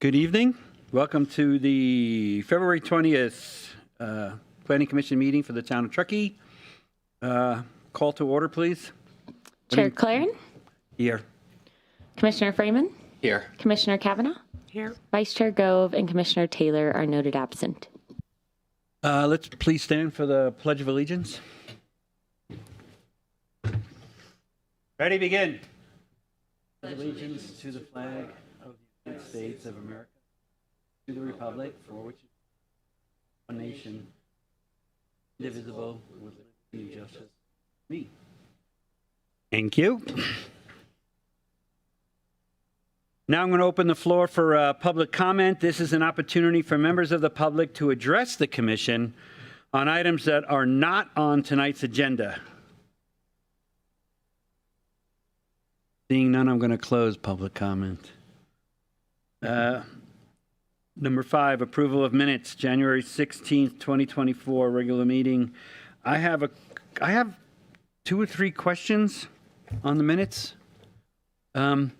Good evening. Welcome to the February 20th Planning Commission meeting for the town of Truckee. Call to order, please. Chair Claren. Here. Commissioner Freeman. Here. Commissioner Kavanaugh. Here. Vice Chair Gove and Commissioner Taylor are noted absent. Let's please stand for the Pledge of Allegiance. Ready, begin. Allegiance to the flag of the United States of America, to the republic for which it is one nation, indivisible, with liberty and justice. Me. Thank you. Now I'm going to open the floor for public comment. This is an opportunity for members of the public to address the commission on items that are not on tonight's agenda. Seeing none, I'm going to close public comment. Number 5, approval of minutes, January 16th, 2024, regular meeting. I have 2 or 3 questions on the minutes. Dan,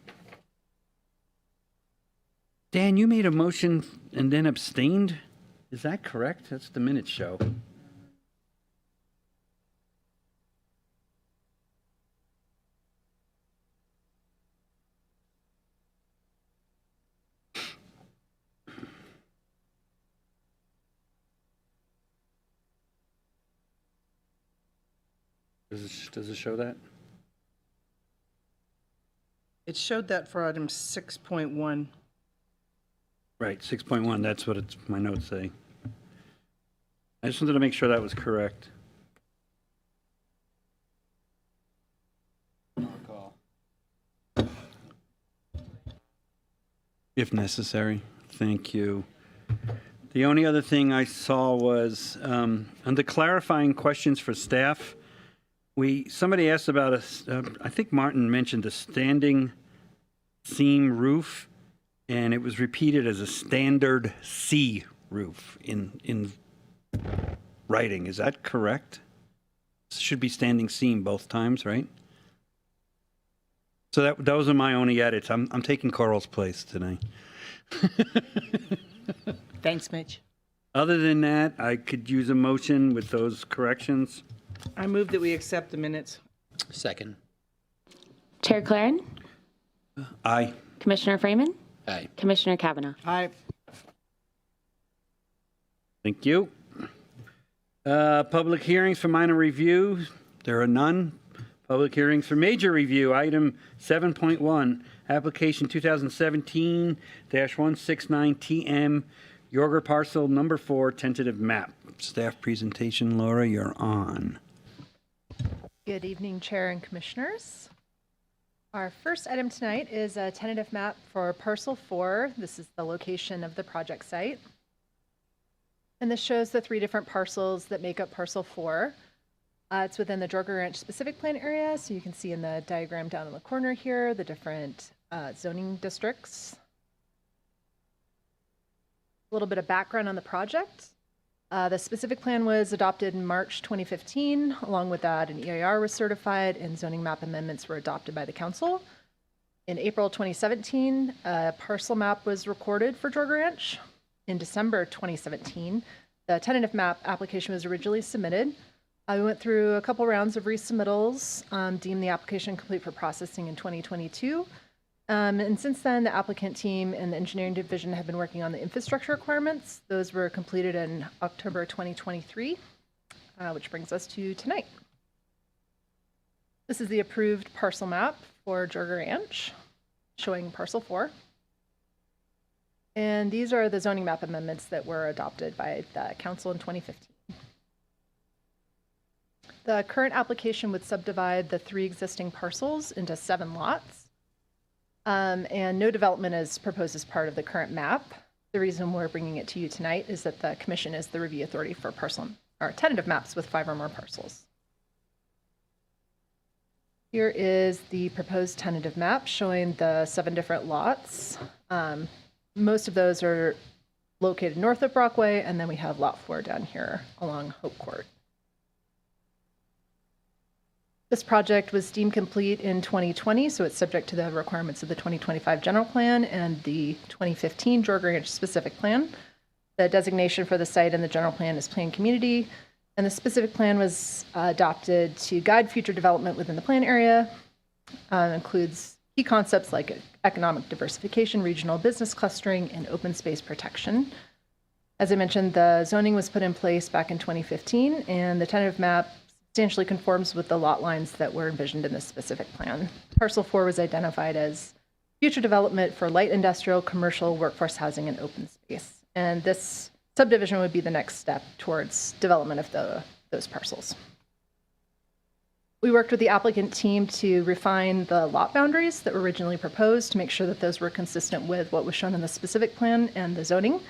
you made a motion and then abstained? Is that correct? That's the minutes show. Does it show that? It showed that for item 6.1. Right, 6.1, that's what my notes say. I just wanted to make sure that was correct. If necessary, thank you. The only other thing I saw was under clarifying questions for staff, somebody asked about I think Martin mentioned a standing seam roof, and it was repeated as a standard C roof in writing. Is that correct? It should be standing seam both times, right? So those are my only edits. I'm taking Carl's place today. Thanks, Mitch. Other than that, I could use a motion with those corrections. I move that we accept the minutes. Second. Chair Claren. Aye. Commissioner Freeman. Aye. Commissioner Kavanaugh. Aye. Thank you. Public hearings for minor review. There are none. Public hearings for major review. Item 7.1, application 2017-169TM, Yorger parcel number 4, tentative map. Staff presentation. Laura, you're on. Good evening, Chair and Commissioners. Our first item tonight is a tentative map for parcel 4. This is the location of the project site. And this shows the 3 different parcels that make up parcel 4. It's within the Jorger Ranch specific plan area, so you can see in the diagram down in the corner here the different zoning districts. A little bit of background on the project. The specific plan was adopted in March 2015. Along with that, an EIR was certified and zoning map amendments were adopted by the council. In April 2017, a parcel map was recorded for Jorger Ranch. In December 2017, the tentative map application was originally submitted. We went through a couple rounds of resubmittals, deemed the application complete for processing in 2022. And since then, the applicant team and the engineering division have been working on the infrastructure requirements. Those were completed in October 2023, which brings us to tonight. This is the approved parcel map for Jorger Ranch, showing parcel 4. And these are the zoning map amendments that were adopted by the council in 2015. The current application would subdivide the 3 existing parcels into 7 lots. And no development is proposed as part of the current map. The reason we're bringing it to you tonight is that the commission is the review authority for tentative maps with 5 or more parcels. Here is the proposed tentative map showing the 7 different lots. Most of those are located north of Brockway, and then we have lot 4 down here along Hope Court. This project was deemed complete in 2020, so it's subject to the requirements of the 2025 general plan and the 2015 Georgia Ranch specific plan. The designation for the site in the general plan is planned community, and the specific plan was adopted to guide future development within the plan area. Includes key concepts like economic diversification, regional business clustering, and open space protection. As I mentioned, the zoning was put in place back in 2015, and the tentative map substantially conforms with the lot lines that were envisioned in this specific plan. Parcel 4 was identified as future development for light industrial, commercial, workforce housing, and open space. And this subdivision would be the next step towards development of those parcels. We worked with the applicant team to refine the lot boundaries that were originally proposed to make sure that those were consistent with what was shown in the specific plan and the zoning.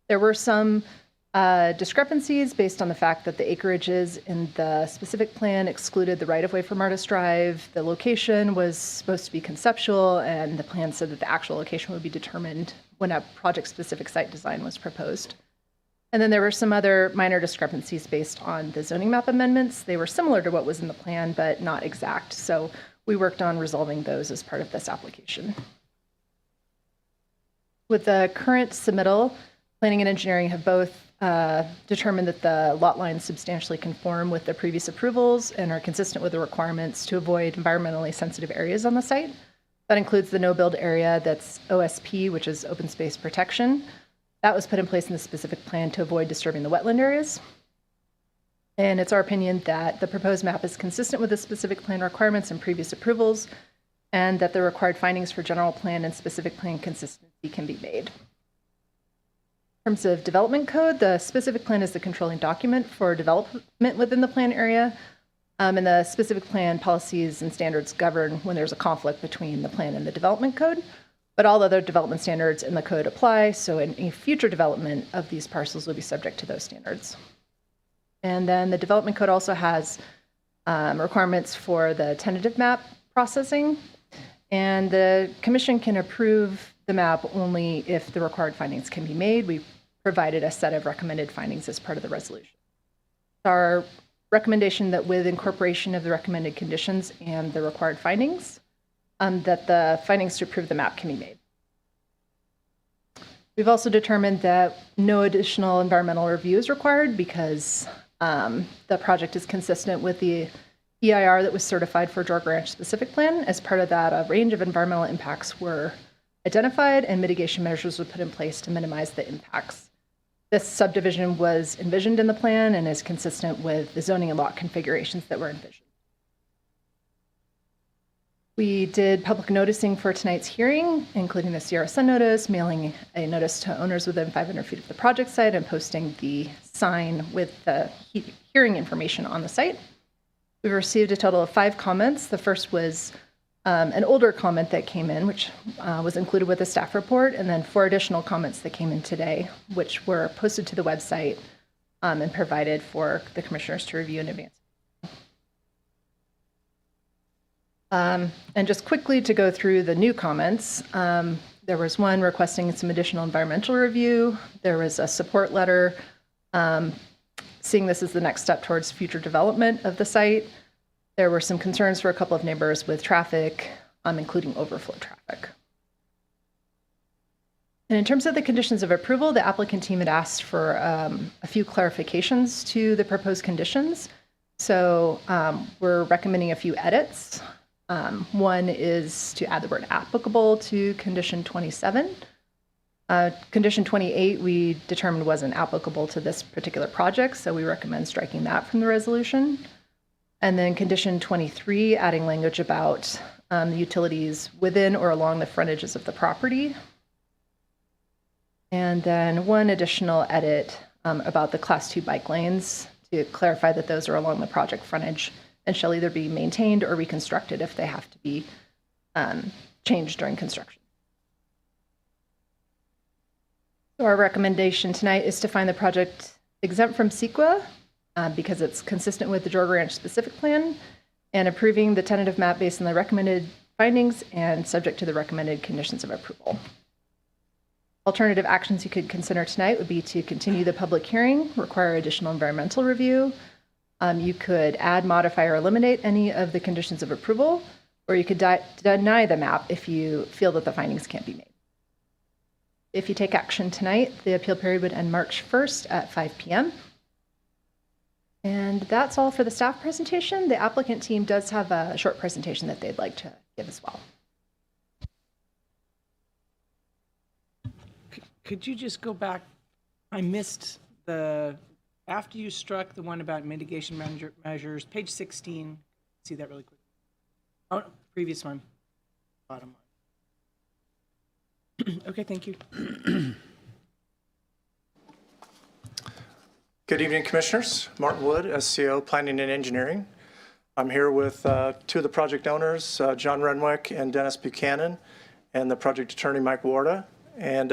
There were some discrepancies based on the fact that the acreages in the specific plan excluded the right-of-way from Artist Drive. The location was supposed to be conceptual, and the plan said that the actual location would be determined when a project-specific site design was proposed. And then there were some other minor discrepancies based on the zoning map amendments. They were similar to what was in the plan, but not exact. So we worked on resolving those as part of this application. With the current submittal, planning and engineering have both determined that the lot lines substantially conform with the previous approvals and are consistent with the requirements to avoid environmentally sensitive areas on the site. That includes the no-build area that's OSP, which is open space protection. That was put in place in the specific plan to avoid disturbing the wetland areas. And it's our opinion that the proposed map is consistent with the specific plan requirements and previous approvals, and that the required findings for general plan and specific plan consistency can be made. In terms of development code, the specific plan is the controlling document for development within the plan area, and the specific plan policies and standards govern when there's a conflict between the plan and the development code. But all other development standards in the code apply, so any future development of these parcels will be subject to those standards. And then the development code also has requirements for the tentative map processing, and the commission can approve the map only if the required findings can be made. We provided a set of recommended findings as part of the resolution. Our recommendation that with incorporation of the recommended conditions and the required findings, that the findings to approve the map can be made. We've also determined that no additional environmental review is required because the project is consistent with the EIR that was certified for Georgia Ranch specific plan. As part of that, a range of environmental impacts were identified and mitigation measures were put in place to minimize the impacts. This subdivision was envisioned in the plan and is consistent with the zoning and lot configurations that were envisioned. We did public noticing for tonight's hearing, including the Sierra Sun notice, mailing a notice to owners within 500 feet of the project site, and posting the sign with the hearing information on the site. We received a total of 5 comments. The first was an older comment that came in, which was included with the staff report, and then 4 additional comments that came in today, which were posted to the website and provided for the commissioners to review in advance. And just quickly to go through the new comments, there was one requesting some additional environmental review. There was a support letter seeing this as the next step towards future development of the site. There were some concerns for a couple of neighbors with traffic, including overflow traffic. And in terms of the conditions of approval, the applicant team had asked for a few clarifications to the proposed conditions. So we're recommending a few edits. One is to add the word applicable to condition 27. Condition 28 we determined wasn't applicable to this particular project, so we recommend striking that from the resolution. And then condition 23, adding language about the utilities within or along the frontages of the property. And then one additional edit about the Class 2 bike lanes to clarify that those are along the project frontage and shall either be maintained or reconstructed if they have to be changed during construction. So our recommendation tonight is to find the project exempt from CEQA because it's consistent with the Georgia Ranch specific plan, and approving the tentative map based on the recommended findings and subject to the recommended conditions of approval. Alternative actions you could consider tonight would be to continue the public hearing, require additional environmental review, You could add, modify, or eliminate any of the conditions of approval, or you could deny the map if you feel that the findings can't be made. If you take action tonight, the appeal period would end March 1st at 5 p.m. And that's all for the staff presentation. The applicant team does have a short presentation that they'd like to give as well. Could you just go back? I missed after you struck the one about mitigation measures, page 16. See that really quick. Oh, previous one. Bottom one. Okay, thank you. Good evening, Commissioners. Martin Wood, SCO, Planning and Engineering. I'm here with two of the project owners, John Renwick and Dennis Buchanan, and the project attorney, Mike Warda. And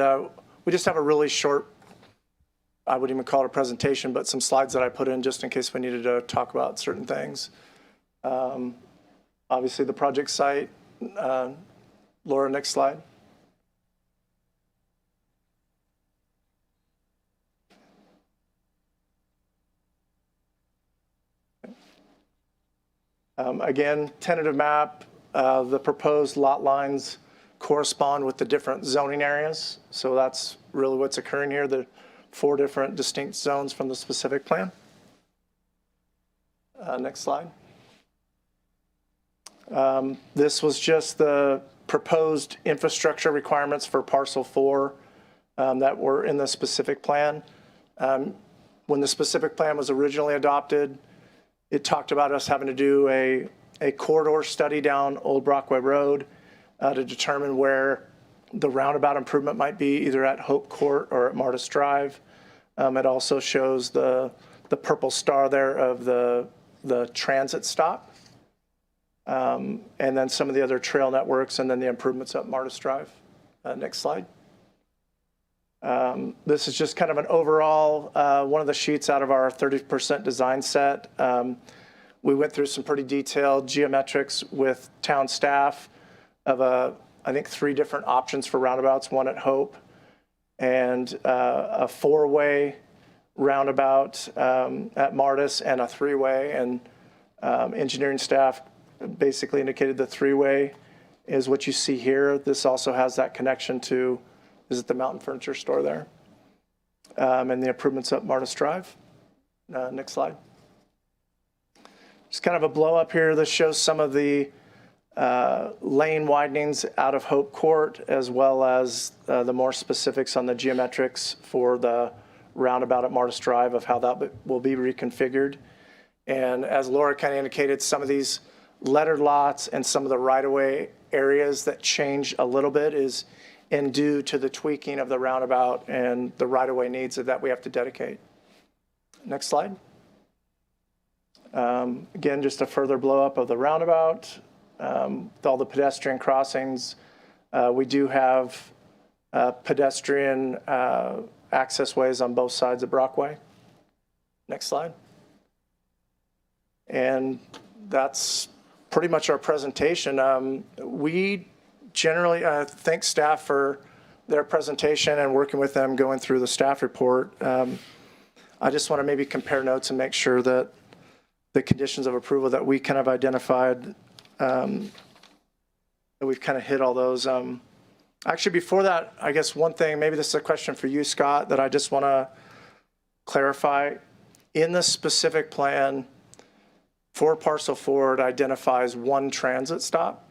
we just have a really short, I wouldn't even call it a presentation, but some slides that I put in just in case we needed to talk about certain things. Obviously, the project site. Laura, next slide. Again, tentative map, the proposed lot lines correspond with the different zoning areas. So that's really what's occurring here, the 4 different distinct zones from the specific plan. Next slide. This was just the proposed infrastructure requirements for parcel 4 that were in the specific plan. When the specific plan was originally adopted, it talked about us having to do a corridor study down Old Brockway Road to determine where the roundabout improvement might be, either at Hope Court or at Martis Drive. It also shows the purple star there of the transit stop. And then some of the other trail networks, and then the improvements up Martis Drive. Next slide. This is just kind of an overall, one of the sheets out of our 30% design set. We went through some pretty detailed geometrics with town staff of I think 3 different options for roundabouts, one at Hope, and a 4-way roundabout at Martis, and a 3-way. And engineering staff basically indicated the 3-way is what you see here. This also has that connection to, is it the Mountain Furniture Store there? And the improvements up Martis Drive. Next slide. Just kind of a blow up here. This shows some of the lane widenings out of Hope Court, as well as the more specifics on the geometrics for the roundabout at Martis Drive of how that will be reconfigured. And as Laura kind of indicated, some of these lettered lots and some of the right-of-way areas that change a little bit is due to the tweaking of the roundabout and the right-of-way needs that we have to dedicate. Next slide. Again, just a further blow up of the roundabout, with all the pedestrian crossings. We do have pedestrian access ways on both sides of Brockway. Next slide. And that's pretty much our presentation. We generally thank staff for their presentation and working with them going through the staff report. I just want to maybe compare notes and make sure that the conditions of approval that we kind of identified, that we've kind of hit all those. Actually, before that, I guess one thing, maybe this is a question for you, Scott, that I just want to clarify. In the specific plan for parcel 4, it identifies 1 transit stop.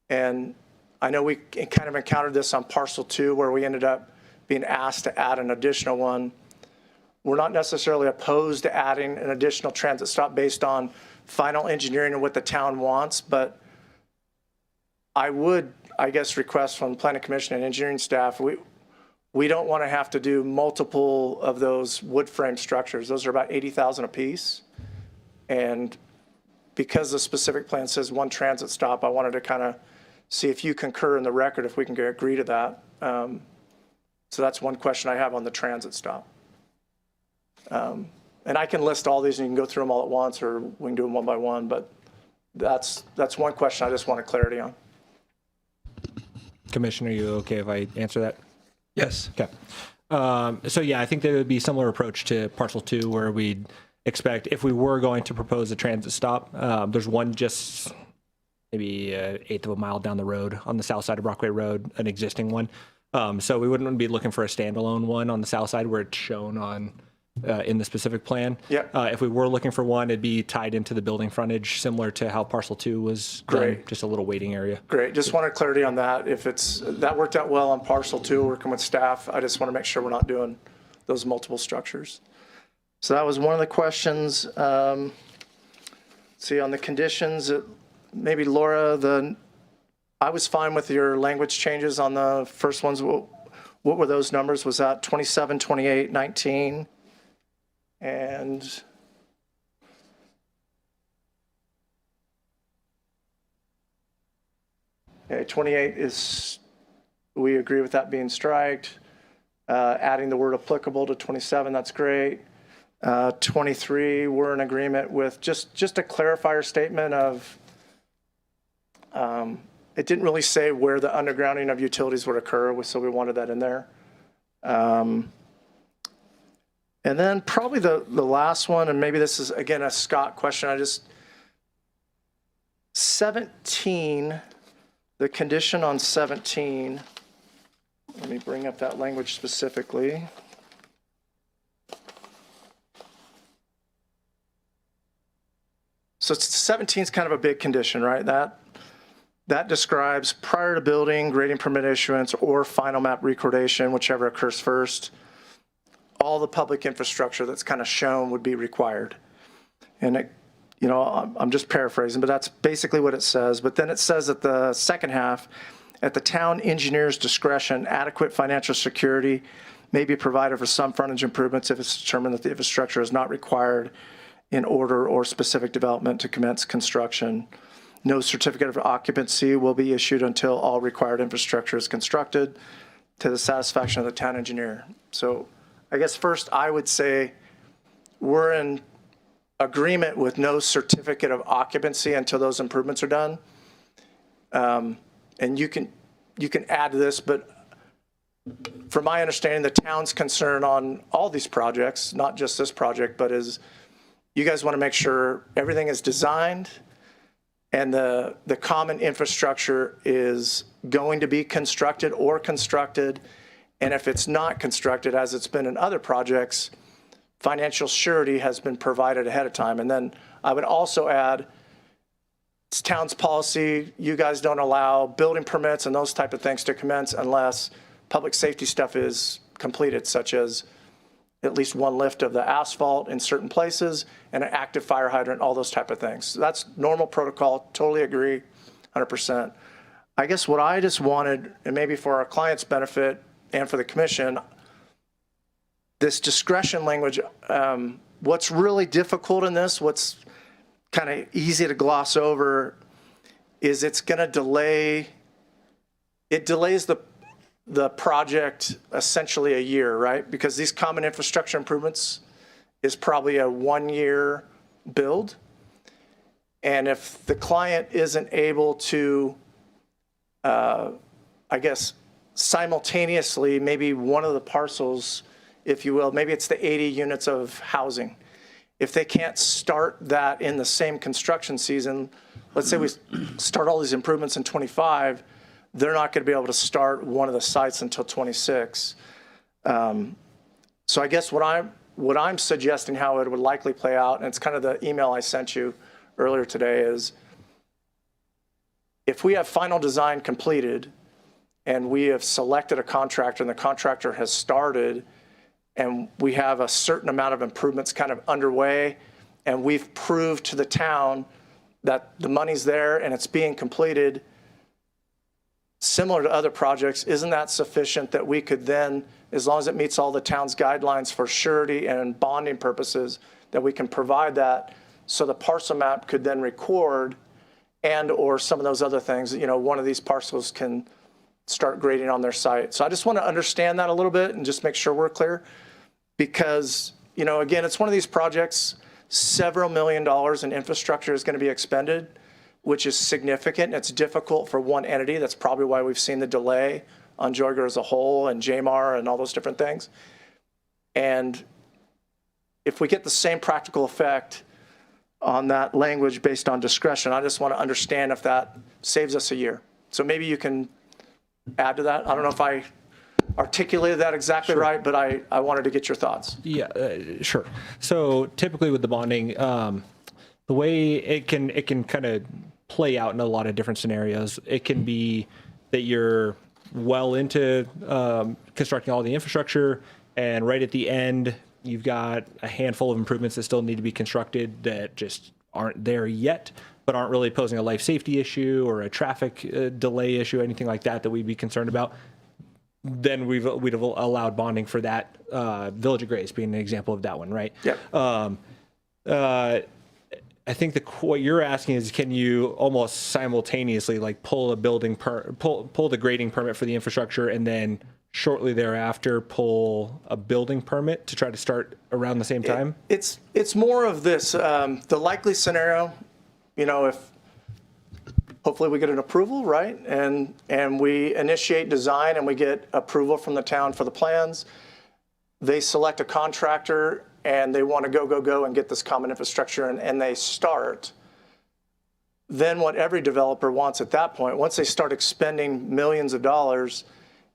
And I know we kind of encountered this on parcel 2, where we ended up being asked to add an additional one. We're not necessarily opposed to adding an additional transit stop based on final engineering and what the town wants, but I would, I guess, request from the Planning Commission and engineering staff, we don't want to have to do multiple of those wood frame structures. Those are about $80,000 a piece. And because the specific plan says 1 transit stop, I wanted to kind of see if you concur in the record, if we can agree to that. So that's one question I have on the transit stop. And I can list all these and you can go through them all at once, or we can do them one by one, but that's one question I just wanted clarity on. Commissioner, are you okay if I answer that? Yes. Okay. So yeah, I think there would be a similar approach to parcel 2, where we'd expect if we were going to propose a transit stop. There's one just maybe an eighth of a mile down the road on the south side of Brockway Road, an existing one. So we wouldn't be looking for a standalone one on the south side where it's shown on in the specific plan. Yep. If we were looking for one, it'd be tied into the building frontage, similar to how parcel 2 was done, Great. just a little waiting area. Great. Just wanted clarity on that. If that worked out well on parcel 2, working with staff, I just want to make sure we're not doing those multiple structures. So that was one of the questions. See, on the conditions, maybe Laura, I was fine with your language changes on the first ones. What were those numbers? Was that 27, 28, 19? And okay, 28 is, we agree with that being striked. Adding the word applicable to 27, that's great. 23, we're in agreement with just a clarifier statement of, it didn't really say where the undergrounding of utilities would occur, so we wanted that in there. And then probably the last one, and maybe this is, again, a Scott question. 17, the condition on 17, let me bring up that language specifically. So 17 is kind of a big condition, right? That describes prior to building, grading permit issuance, or final map recordation, whichever occurs first, all the public infrastructure that's kind of shown would be required. And I'm just paraphrasing, but that's basically what it says. But then it says at the second half, at the town engineer's discretion, adequate financial security may be provided for some frontage improvements if it's determined that the infrastructure is not required in order or specific development to commence construction. No certificate of occupancy will be issued until all required infrastructure is constructed to the satisfaction of the town engineer. So I guess first I would say we're in agreement with no certificate of occupancy until those improvements are done. And you can add this, but from my understanding, the town's concern on all these projects, not just this project, but is you guys want to make sure everything is designed and the common infrastructure is going to be constructed or constructed. And if it's not constructed, as it's been in other projects, financial surety has been provided ahead of time. And then I would also add, it's town's policy, you guys don't allow building permits and those type of things to commence unless public safety stuff is completed, such as at least one lift of the asphalt in certain places and an active fire hydrant, all those type of things. So that's normal protocol, totally agree, 100%. I guess what I just wanted, and maybe for our client's benefit and for the commission, this discretion language, what's really difficult in this, what's kind of easy to gloss over, is it's going to delay, it delays the project essentially a year, right? Because these common infrastructure improvements is probably a 1-year build. And if the client isn't able to, I guess, simultaneously, maybe one of the parcels, if you will, maybe it's the 80 units of housing. If they can't start that in the same construction season, let's say we start all these improvements in 25, they're not going to be able to start one of the sites until 26. So I guess what I'm suggesting how it would likely play out, and it's kind of the email I sent you earlier today, is if we have final design completed and we have selected a contractor and the contractor has started and we have a certain amount of improvements kind of underway and we've proved to the town that the money's there and it's being completed, similar to other projects, isn't that sufficient that we could then, as long as it meets all the town's guidelines for surety and bonding purposes, that we can provide that so the parcel map could then record and or some of those other things, one of these parcels can start grading on their site. So I just want to understand that a little bit and just make sure we're clear because, again, it's one of these projects, several $1 million in infrastructure is going to be expended, which is significant. It's difficult for one entity. That's probably why we've seen the delay on Joyger as a whole and JMAR and all those different things. And if we get the same practical effect on that language based on discretion, I just want to understand if that saves us a year. So maybe you can add to that. I don't know if I articulated that exactly right, but I wanted to get your thoughts. Yeah, sure. So typically with the bonding, the way it can kind of play out in a lot of different scenarios. It can be that you're well into constructing all the infrastructure, and right at the end, you've got a handful of improvements that still need to be constructed that just aren't there yet, but aren't really posing a life safety issue or a traffic delay issue, anything like that that we'd be concerned about. Then we'd have allowed bonding for that. Village of Grace being an example of that one, right? Yep. I think what you're asking is, can you almost simultaneously like pull pull the grading permit for the infrastructure, and then shortly thereafter pull a building permit to try to start around the same time? It's more of this, the likely scenario, if hopefully we get an approval, right? And we initiate design and we get approval from the town for the plans. They select a contractor and they want to go and get this common infrastructure, and they start. Then what every developer wants at that point, once they start expending millions of dollars,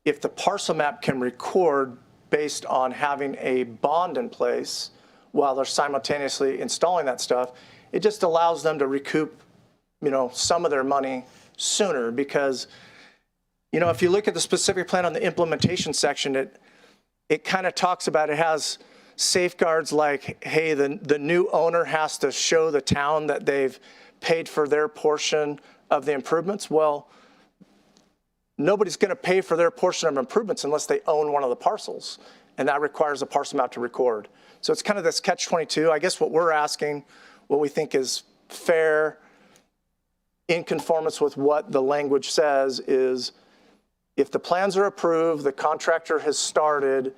if the parcel map can record based on having a bond in place while they're simultaneously installing that stuff, it just allows them to recoup, some of their money sooner. Because, if you look at the specific plan on the implementation section, it kind of talks about, it has safeguards like, hey, the new owner has to show the town that they've paid for their portion of the improvements. Well, nobody's going to pay for their portion of improvements unless they own one of the parcels, and that requires a parcel map to record. So it's kind of this catch-22. I guess what we're asking, what we think is fair, in conformance with what the language says, is if the plans are approved, the contractor has started,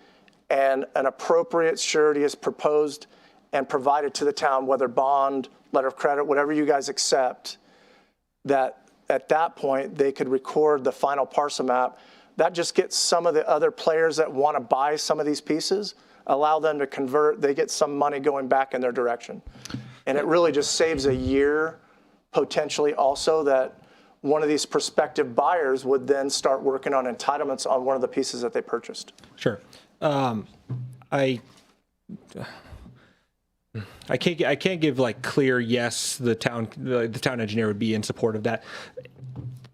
and an appropriate surety is proposed and provided to the town, whether bond, letter of credit, whatever you guys accept, that at that point they could record the final parcel map. That just gets some of the other players that want to buy some of these pieces, allow them to convert, they get some money going back in their direction. And it really just saves a year, potentially also, that one of these prospective buyers would then start working on entitlements on one of the pieces that they purchased. Sure. I can't give like clear yes. The town engineer would be in support of that.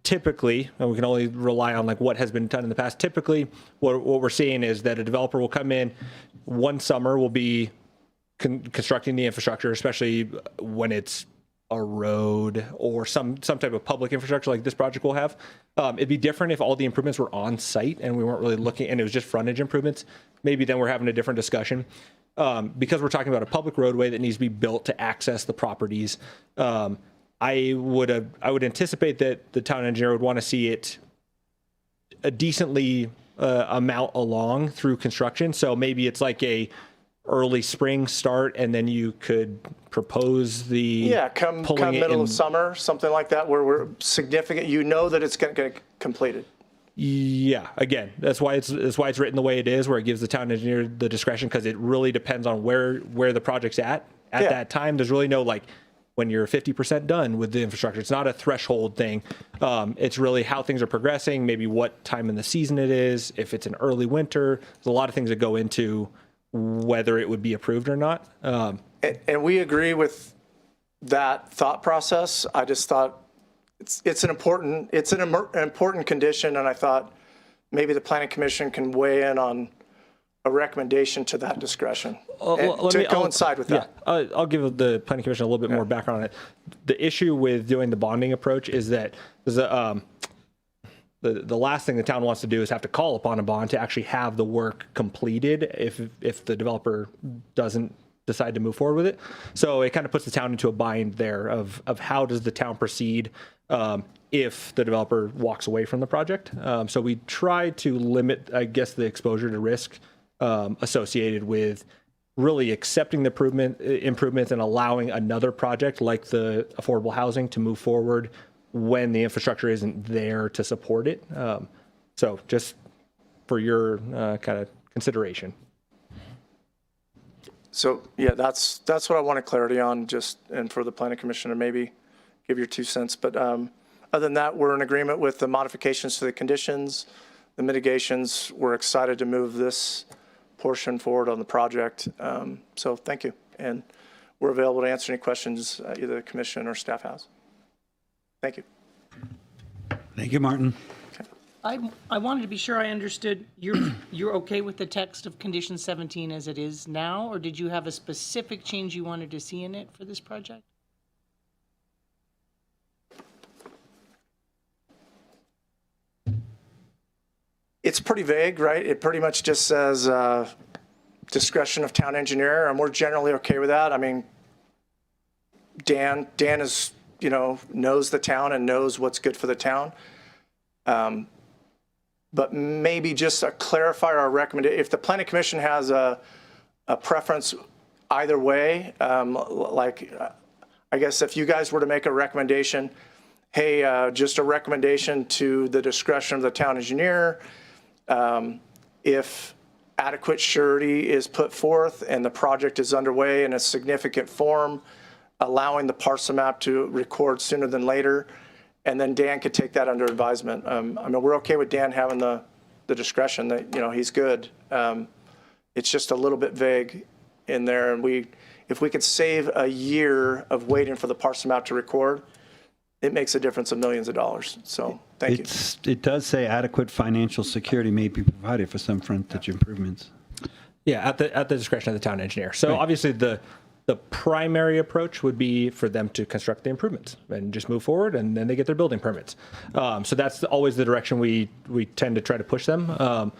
Typically, and we can only rely on like what has been done in the past. Typically, what we're seeing is that a developer will come in one summer, will be constructing the infrastructure, especially when it's a road or some type of public infrastructure like this project will have. It'd be different if all the improvements were on site and we weren't really looking, and it was just frontage improvements. Maybe then we're having a different discussion. Because we're talking about a public roadway that needs to be built to access the properties. I would anticipate that the town engineer would want to see it a decently amount along through construction. So maybe it's like a early spring start, and then you could propose the come middle of summer, something like that, where we're significant. That it's going to get completed. Yeah, again, that's why it's written the way it is, where it gives the town engineer the discretion, because it really depends on where the project's at that time. There's really no like when you're 50% done with the infrastructure. It's not a threshold thing. It's really how things are progressing, maybe what time in the season it is, if it's an early winter. There's a lot of things that go into whether it would be approved or not. And we agree with that thought process. I just thought it's an important condition, and I thought maybe the planning commission can weigh in on a recommendation to that discretion to coincide with that. Yeah, I'll give the planning commission a little bit more background on it. The issue with doing the bonding approach is that the last thing the town wants to do is have to call upon a bond to actually have the work completed if the developer doesn't decide to move forward with it. So it kind of puts the town into a bind there of how does the town proceed if the developer walks away from the project. So we try to limit, I guess, the exposure to risk associated with really accepting the improvements and allowing another project like the affordable housing to move forward when the infrastructure isn't there to support it. So just for your kind of consideration. So, yeah, that's what I wanted clarity on, just, and for the planning commission to maybe give your 2 cents. But other than that, we're in agreement with the modifications to the conditions, the mitigations. We're excited to move this portion forward on the project. So thank you. And we're available to answer any questions either the commission or staff has. Thank you. Thank you, Martin. I wanted to be sure I understood, you're okay with the text of condition 17 as it is now, or did you have a specific change you wanted to see in it for this project? It's pretty vague, right? It pretty much just says discretion of town engineer, and we're generally okay with that. I mean, Dan is, knows the town and knows what's good for the town. But maybe just a clarifier or recommendation, if the planning commission has a preference either way, I guess if you guys were to make a recommendation, hey, just a recommendation to the discretion of the town engineer, if adequate surety is put forth and the project is underway in a significant form, allowing the parcel map to record sooner than later, and then Dan could take that under advisement. I mean, we're okay with Dan having the discretion that, he's good. It's just a little bit vague in there. And if we could save a year of waiting for the parcel map to record, it makes a difference of millions of dollars. So thank you. It does say adequate financial security may be provided for some frontage improvements. Yeah, at the discretion of the town engineer. So obviously the primary approach would be for them to construct the improvements and just move forward, and then they get their building permits. So that's always the direction we tend to try to push them.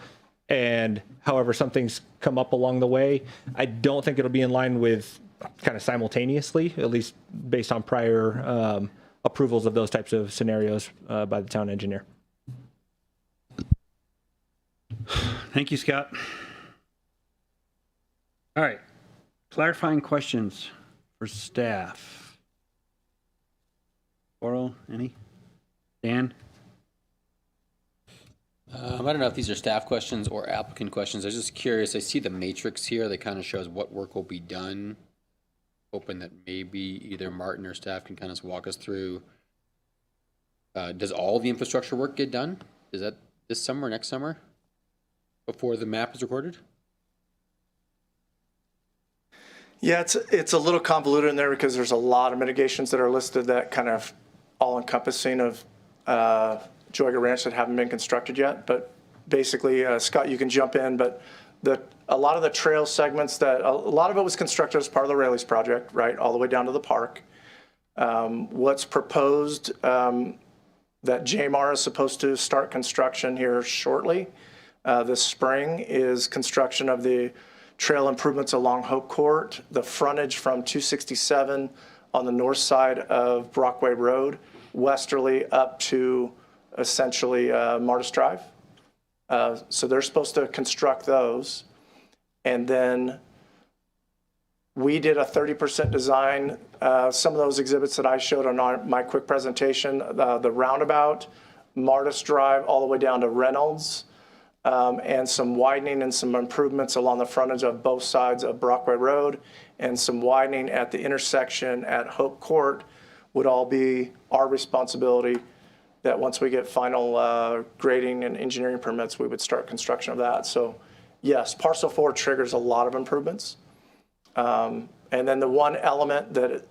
And however, some things come up along the way, I don't think it'll be in line with kind of simultaneously, at least based on prior approvals of those types of scenarios by the town engineer. Thank you, Scott. All right. Clarifying questions for staff. Oral, any? Dan? I don't know if these are staff questions or applicant questions. I was just curious. I see the matrix here that kind of shows what work will be done. Hoping that maybe either Martin or staff can kind of walk us through. Does all the infrastructure work get done? Is that this summer or next summer? Before the map is recorded? Yeah, it's a little convoluted in there because there's a lot of mitigations that are listed that kind of all-encompassing of Joyga Ranch that haven't been constructed yet. But basically, Scott, you can jump in, but a lot of the trail segments a lot of it was constructed as part of the Raley's project, right, all the way down to the park. What's proposed, that JMAR is supposed to start construction here shortly this spring, is construction of the trail improvements along Hope Court, the frontage from 267 on the north side of Brockway Road, westerly up to essentially Martis Drive. So they're supposed to construct those. And then we did a 30% design. Some of those exhibits that I showed on my quick presentation, the roundabout, Martis Drive, all the way down to Reynolds, and some widening and some improvements along the frontage of both sides of Brockway Road, and some widening at the intersection at Hope Court would all be our responsibility, that once we get final grading and engineering permits, we would start construction of that. So yes, Parcel 4 triggers a lot of improvements. And then the one element that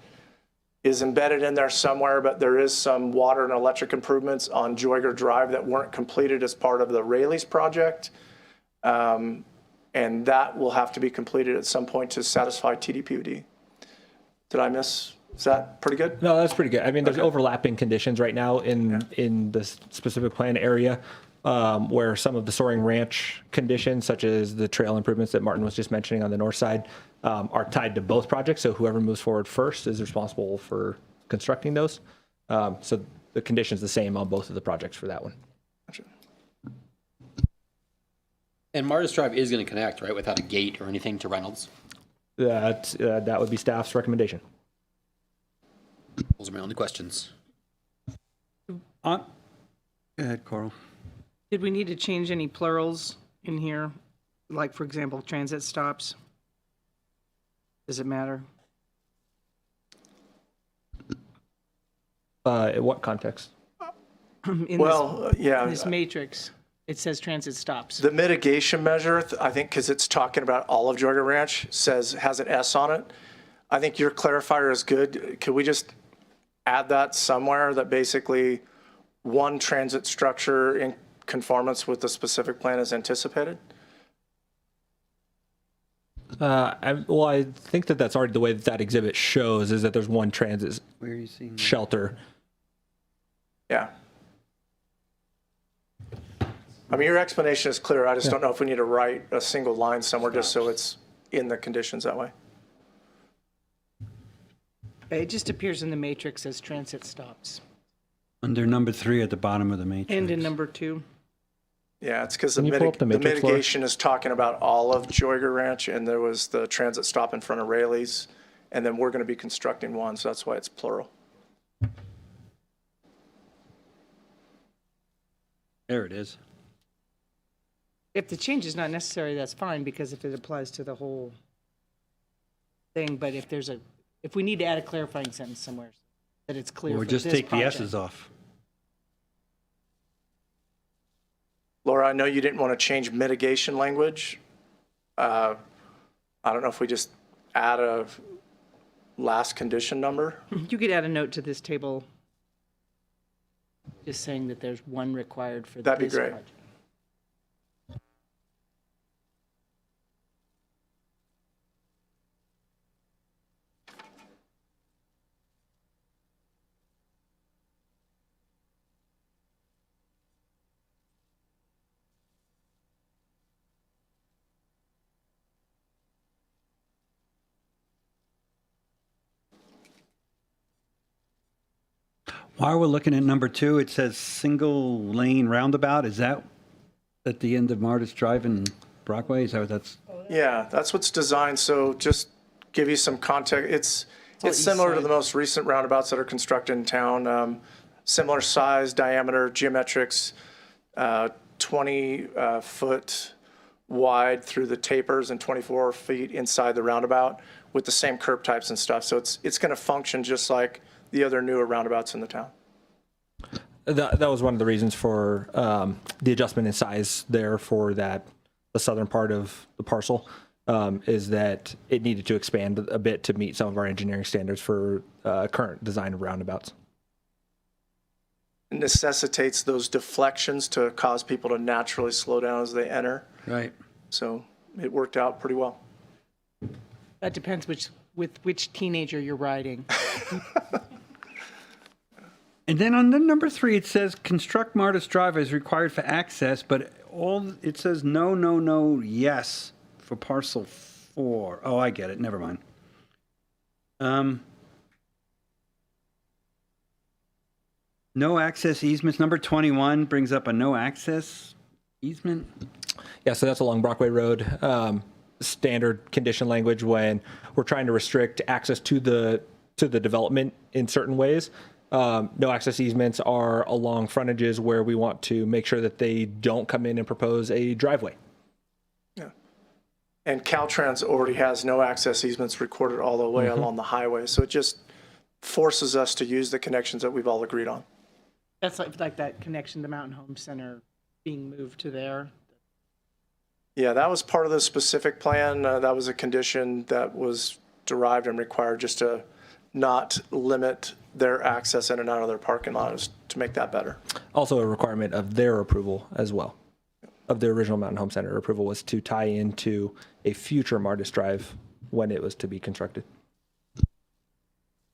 is embedded in there somewhere, but there is some water and electric improvements on Joyger Drive that weren't completed as part of the Raley's project. And that will have to be completed at some point to satisfy TDPUD. Did I miss? Is that pretty good? No, that's pretty good. I mean, there's overlapping conditions right now in the specific plan area where some of the Soaring Ranch conditions, such as the trail improvements that Martin was just mentioning on the north side, are tied to both projects. So whoever moves forward first is responsible for constructing those. So the condition's the same on both of the projects for that one. Gotcha. And Martis Drive is going to connect, right, without a gate or anything to Reynolds? That would be staff's recommendation. Those are my only questions. Go ahead, Coral. Did we need to change any plurals in here? Like, for example, transit stops? Does it matter? In what context? In Well, yeah. this matrix, it says transit stops. The mitigation measure, I think, because it's talking about all of Georgia Ranch, has an S on it. I think your clarifier is good. Could we just add that somewhere, that basically one transit structure in conformance with the specific plan is anticipated? I think that's already the way that exhibit shows, is that there's one transit Where are you seeing? shelter. Yeah. I mean, your explanation is clear. I just don't know if we need to write a single line somewhere just so it's in the conditions that way. It just appears in the matrix as transit stops. Under number 3 at the bottom of the matrix. And in number 2. Yeah, it's because the Can you pull up the matrix, Laura? mitigation is talking about all of Joyger Ranch, and there was the transit stop in front of Rayleigh's, and then we're going to be constructing one, so that's why it's plural. There it is. If the change is not necessary, that's fine, because if it applies to the whole thing, but if we need to add a clarifying sentence somewhere, that it's clear Or for just this take the project. S's off. Laura, I know you didn't want to change mitigation language. I don't know if we just add a last condition number. You could add a note to this table, just saying that there's one required for That'd be this great. project. While we're looking at number 2, it says single lane roundabout. Is that at the end of Martis Drive and Brockway? Is that what that's? Yeah, that's what's designed, so just give you some context. It's east similar to side. the most recent roundabouts that are constructed in town. Similar size, diameter, geometrics, 20-foot wide through the tapers and 24 feet inside the roundabout with the same curb types and stuff. So it's going to function just like the other newer roundabouts in the town. That was one of the reasons for the adjustment in size there for the southern part of the parcel, is that it needed to expand a bit to meet some of our engineering standards for current design of roundabouts. It necessitates those deflections to cause people to naturally slow down as they enter. Right. So it worked out pretty well. That depends with which teenager you're riding. And then on the number 3, it says construct Martis Drive is required for access, but it says no, yes for parcel 4. Oh, I get it. Never mind. No access easements. Number 21 brings up a no access easement. Yeah, so that's along Brockway Road. Standard condition language when we're trying to restrict access to the development in certain ways. No access easements are along frontages where we want to make sure that they don't come in and propose a driveway. Yeah. And Caltrans already has no access easements recorded all the way along the highway. So it just forces us to use the connections that we've all agreed on. That's like that connection to Mountain Home Center being moved to there. Yeah, that was part of the specific plan. That was a condition that was derived and required just to not limit their access in and out of their parking lots to make that better. Also a requirement of their approval as well. Of the original Mountain Home Center approval was to tie into a future Martis Drive when it was to be constructed.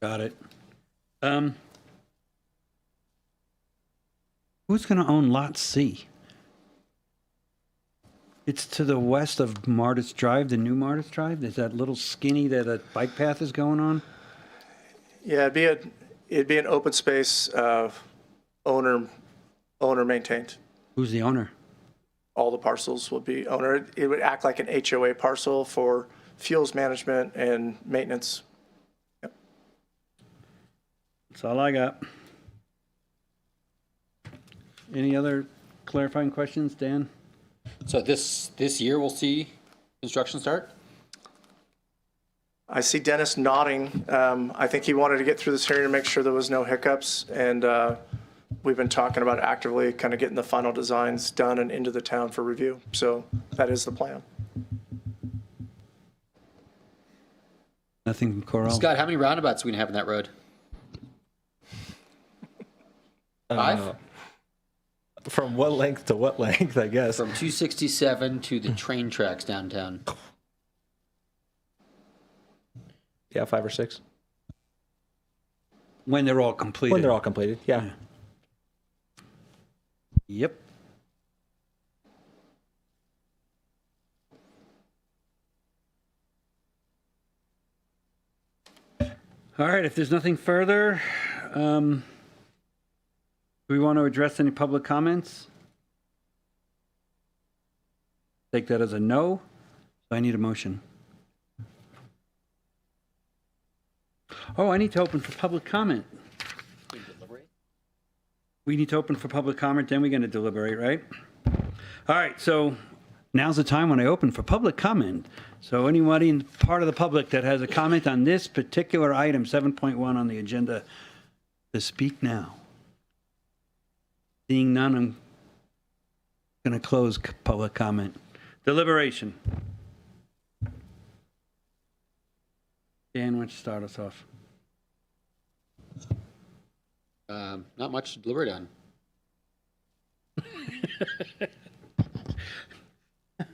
Got it. Who's going to own Lot C? It's to the west of Martis Drive, the new Martis Drive. There's that little skinny that a bike path is going on. Yeah, it'd be an open space, owner maintained. Who's the owner? All the parcels will be owner. It would act like an HOA parcel for fuels management and maintenance. Yep. That's all I got. Any other clarifying questions, Dan? So this year we'll see construction start? I see Dennis nodding. I think he wanted to get through this hearing to make sure there was no hiccups. And we've been talking about actively kind of getting the final designs done and into the town for review. So that is the plan. Nothing from Coral? Scott, how many roundabouts are we gonna have in that road? 5? From what length to what length, I guess. From 267 to the train tracks downtown. Yeah, 5 or 6. When they're all completed. When they're all completed, yeah. Yep. All right, if there's nothing further, do we want to address any public comments? Take that as a no. I need a motion. Oh, I need to open for public comment. We need to open for public comment, then we're going to deliberate, right? All right, so now's the time when I open for public comment. So anybody in part of the public that has a comment on this particular item, 7.1 on the agenda, to speak now. Seeing none, I'm going to close public comment. Deliberation. Dan, why don't you start us off? Not much to deliberate on.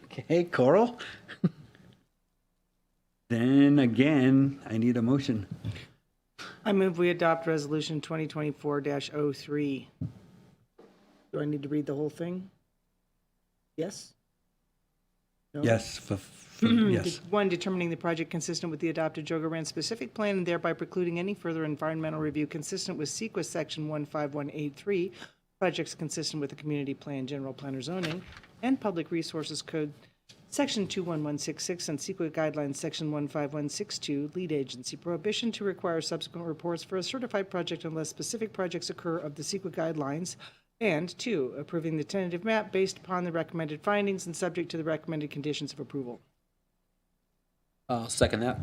Okay, Coral. Then again, I need a motion. I move we adopt Resolution 2024-03. Do I need to read the whole thing? Yes? No? Yes, yes. 1, determining the project consistent with the adopted Jogo Ranch specific plan and thereby precluding any further environmental review consistent with CEQA Section 15183, projects consistent with the community plan, general plan or zoning, and Public Resources Code Section 21166 and CEQA Guidelines Section 15162, lead agency prohibition to require subsequent reports for a certified project unless specific projects occur of the CEQA guidelines. And 2, approving the tentative map based upon the recommended findings and subject to the recommended conditions of approval. I'll second that.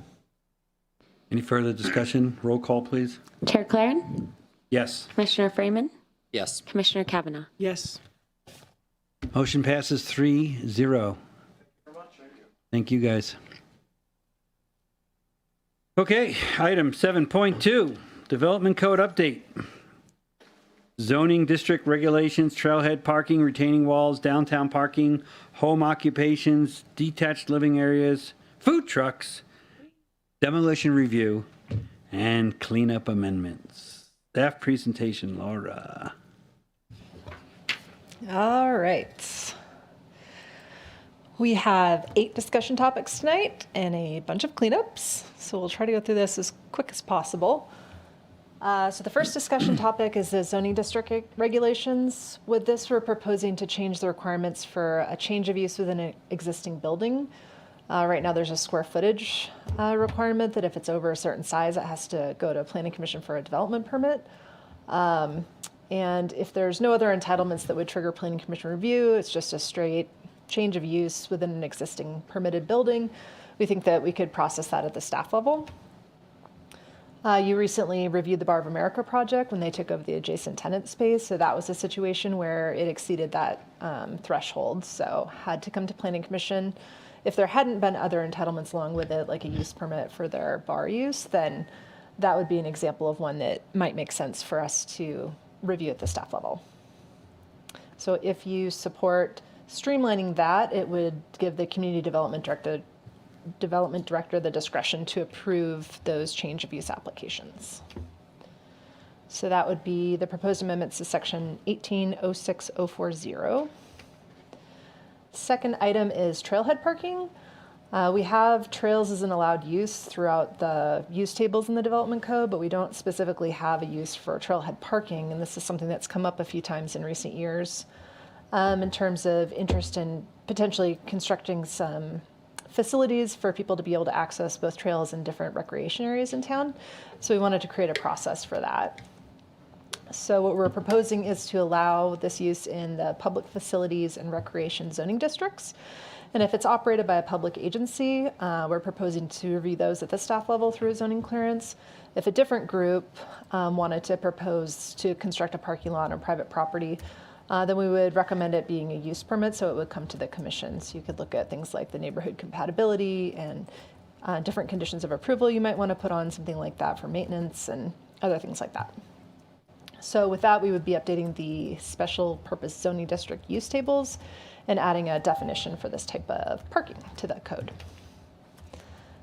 Any further discussion? Roll call, please. Chair Claren, Yes. Commissioner Freeman, Yes. Commissioner Kavanaugh. Yes. Motion passes 3-0. Thank you, guys. Okay, item 7.2, Development Code Update. Zoning district regulations, trailhead parking, retaining walls, downtown parking, home occupations, detached living areas, food trucks, demolition review, and cleanup amendments. Staff presentation, Laura. All right. We have 8 discussion topics tonight and a bunch of cleanups. So we'll try to go through this as quick as possible. So the first discussion topic is the zoning district regulations. With this, we're proposing to change the requirements for a change of use within an existing building. Right now, there's a square footage requirement that if it's over a certain size, it has to go to a planning commission for a development permit. And if there's no other entitlements that would trigger planning commission review, it's just a straight change of use within an existing permitted building. We think that we could process that at the staff level. You recently reviewed the Bar of America project when they took over the adjacent tenant space. So that was a situation where it exceeded that threshold. So had to come to planning commission. If there hadn't been other entitlements along with it, like a use permit for their bar use, then that would be an example of one that might make sense for us to review at the staff level. So if you support streamlining that, it would give the community development director the discretion to approve those change of use applications. So that would be the proposed amendments to section 1806040. Second item is trailhead parking. We have trails as an allowed use throughout the use tables in the development code, but we don't specifically have a use for trailhead parking. And this is something that's come up a few times in recent years in terms of interest in potentially constructing some facilities for people to be able to access both trails and different recreation areas in town. So we wanted to create a process for that. So what we're proposing is to allow this use in the public facilities and recreation zoning districts. And if it's operated by a public agency, we're proposing to review those at the staff level through a zoning clearance. If a different group wanted to propose to construct a parking lot on private property, then we would recommend it being a use permit, so it would come to the commission. So you could look at things like the neighborhood compatibility and different conditions of approval you might want to put on, something like that for maintenance and other things like that. So with that, we would be updating the special purpose zoning district use tables and adding a definition for this type of parking to the code.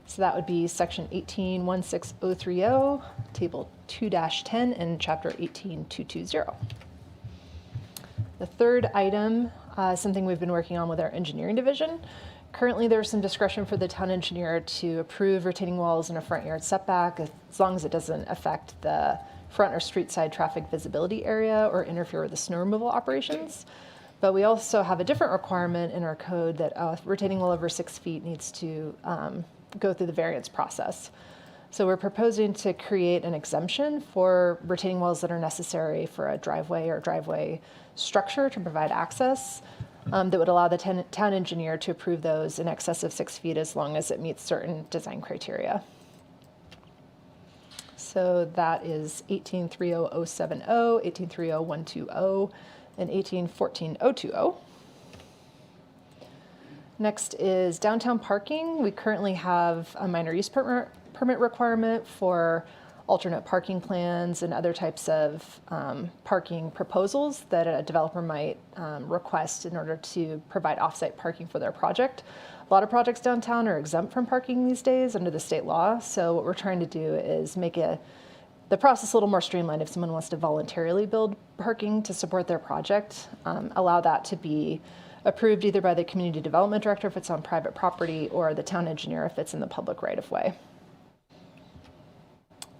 So that would be section 1816030, table 2-10, and chapter 18220. The third item is something we've been working on with our engineering division. Currently, there's some discretion for the town engineer to approve retaining walls in a front yard setback as long as it doesn't affect the front or street side traffic visibility area or interfere with the snow removal operations. But we also have a different requirement in our code that a retaining wall over 6 feet needs to go through the variance process. So we're proposing to create an exemption for retaining walls that are necessary for a driveway or driveway structure to provide access that would allow the town engineer to approve those in excess of 6 feet as long as it meets certain design criteria. So that is 1830070, 1830120, and 1814020. Next is downtown parking. We currently have a minor use permit requirement for alternate parking plans and other types of parking proposals that a developer might request in order to provide off-site parking for their project. A lot of projects downtown are exempt from parking these days under the state law. So what we're trying to do is make the process a little more streamlined. If someone wants to voluntarily build parking to support their project, allow that to be approved either by the community development director if it's on private property or the town engineer if it's in the public right of way.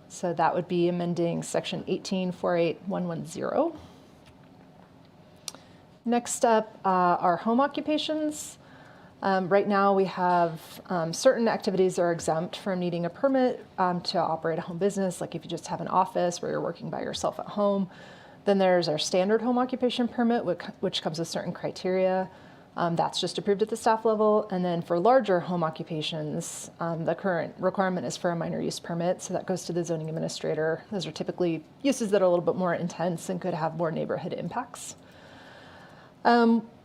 So that would be amending section 1848110. Next up are home occupations. Right now we have certain activities that are exempt from needing a permit to operate a home business, like if you just have an office where you're working by yourself at home. Then there's our standard home occupation permit, which comes with certain criteria. That's just approved at the staff level. And then for larger home occupations, the current requirement is for a minor use permit. So that goes to the zoning administrator. Those are typically uses that are a little bit more intense and could have more neighborhood impacts.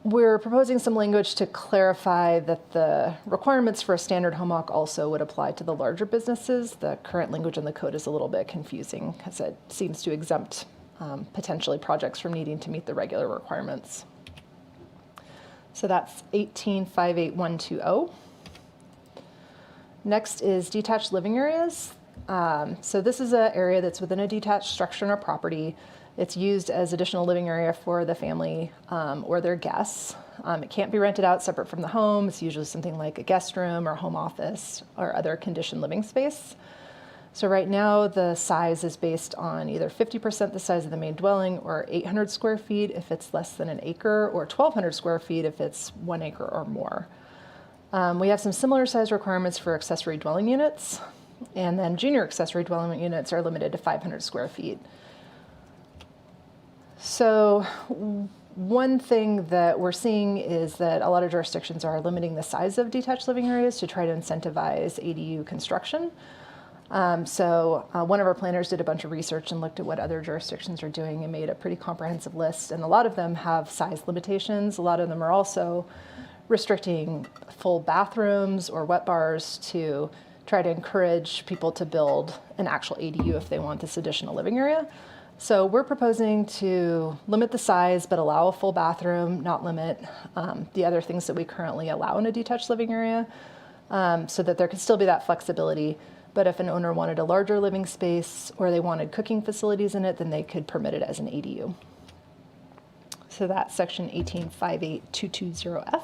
We're proposing some language to clarify that the requirements for a standard home occ also would apply to the larger businesses. The current language in the code is a little bit confusing because it seems to exempt potentially projects from needing to meet the regular requirements. So that's 1858120. Next is detached living areas. So this is an area that's within a detached structure on a property. It's used as additional living area for the family or their guests. It can't be rented out separate from the home. It's usually something like a guest room or home office or other conditioned living space. So right now the size is based on either 50% the size of the main dwelling or 800 square feet if it's less than an acre or 1,200 square feet if it's 1 acre or more. We have some similar size requirements for accessory dwelling units, and then junior accessory dwelling units are limited to 500 square feet. So one thing that we're seeing is that a lot of jurisdictions are limiting the size of detached living areas to try to incentivize ADU construction. One of our planners did a bunch of research and looked at what other jurisdictions are doing and made a pretty comprehensive list. And a lot of them have size limitations. A lot of them are also restricting full bathrooms or wet bars to try to encourage people to build an actual ADU if they want this additional living area. So we're proposing to limit the size, but allow a full bathroom, not limit the other things that we currently allow in a detached living area, so that there could still be that flexibility. But if an owner wanted a larger living space or they wanted cooking facilities in it, then they could permit it as an ADU. So that's section 1858220F.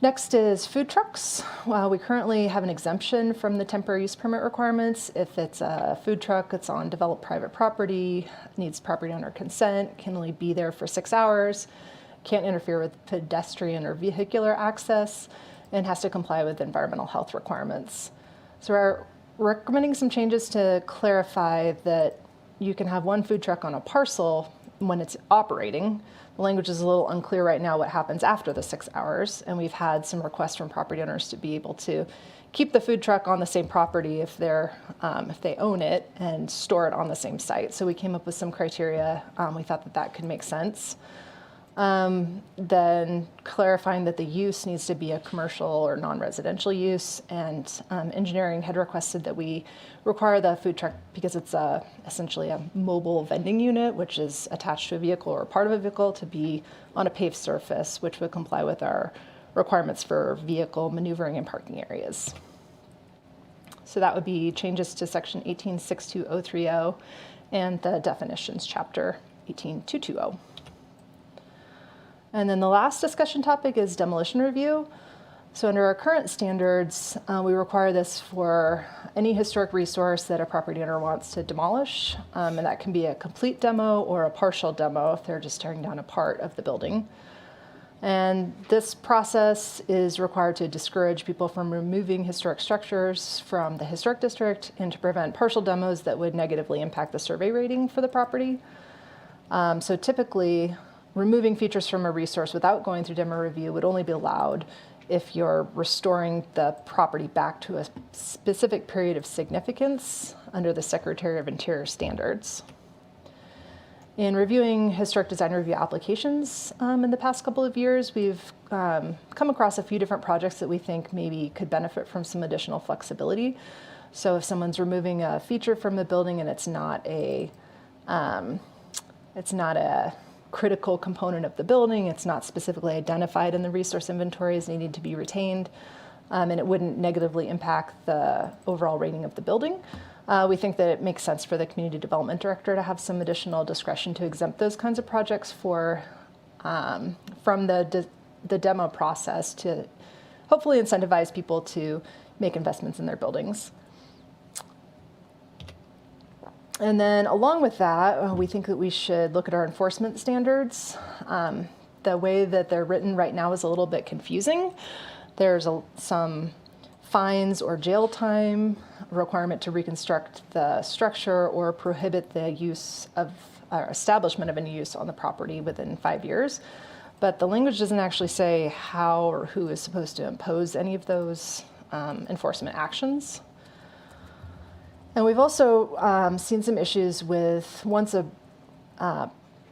Next is food trucks. We currently have an exemption from the temporary use permit requirements. If it's a food truck that's on developed private property, needs property owner consent, can only be there for 6 hours, can't interfere with pedestrian or vehicular access, and has to comply with environmental health requirements. So we're recommending some changes to clarify that you can have one food truck on a parcel when it's operating. The language is a little unclear right now what happens after the 6 hours, and we've had some requests from property owners to be able to keep the food truck on the same property if they own it and store it on the same site. So we came up with some criteria. We thought that that could make sense. Then clarifying that the use needs to be a commercial or non-residential use, and engineering had requested that we require the food truck, because it's essentially a mobile vending unit, which is attached to a vehicle or part of a vehicle, to be on a paved surface, which would comply with our requirements for vehicle maneuvering and parking areas. So that would be changes to section 1862030 and the definitions chapter 18220. And then the last discussion topic is demolition review. So under our current standards, we require this for any historic resource that a property owner wants to demolish. And that can be a complete demo or a partial demo if they're just tearing down a part of the building. And this process is required to discourage people from removing historic structures from the historic district and to prevent partial demos that would negatively impact the survey rating for the property. So typically, removing features from a resource without going through demo review would only be allowed if you're restoring the property back to a specific period of significance under the Secretary of Interior standards. In reviewing historic design review applications in the past couple of years, we've come across a few different projects that we think maybe could benefit from some additional flexibility. So if someone's removing a feature from the building and it's not a critical component of the building, it's not specifically identified in the resource inventories needing to be retained, and it wouldn't negatively impact the overall rating of the building. We think that it makes sense for the community development director to have some additional discretion to exempt those kinds of projects from the demo process to hopefully incentivize people to make investments in their buildings. And then along with that, we think that we should look at our enforcement standards. The way that they're written right now is a little bit confusing. There's some fines or jail time requirement to reconstruct the structure or prohibit the use of establishment of any use on the property within 5 years. But the language doesn't actually say how or who is supposed to impose any of those enforcement actions. And we've also seen some issues with once a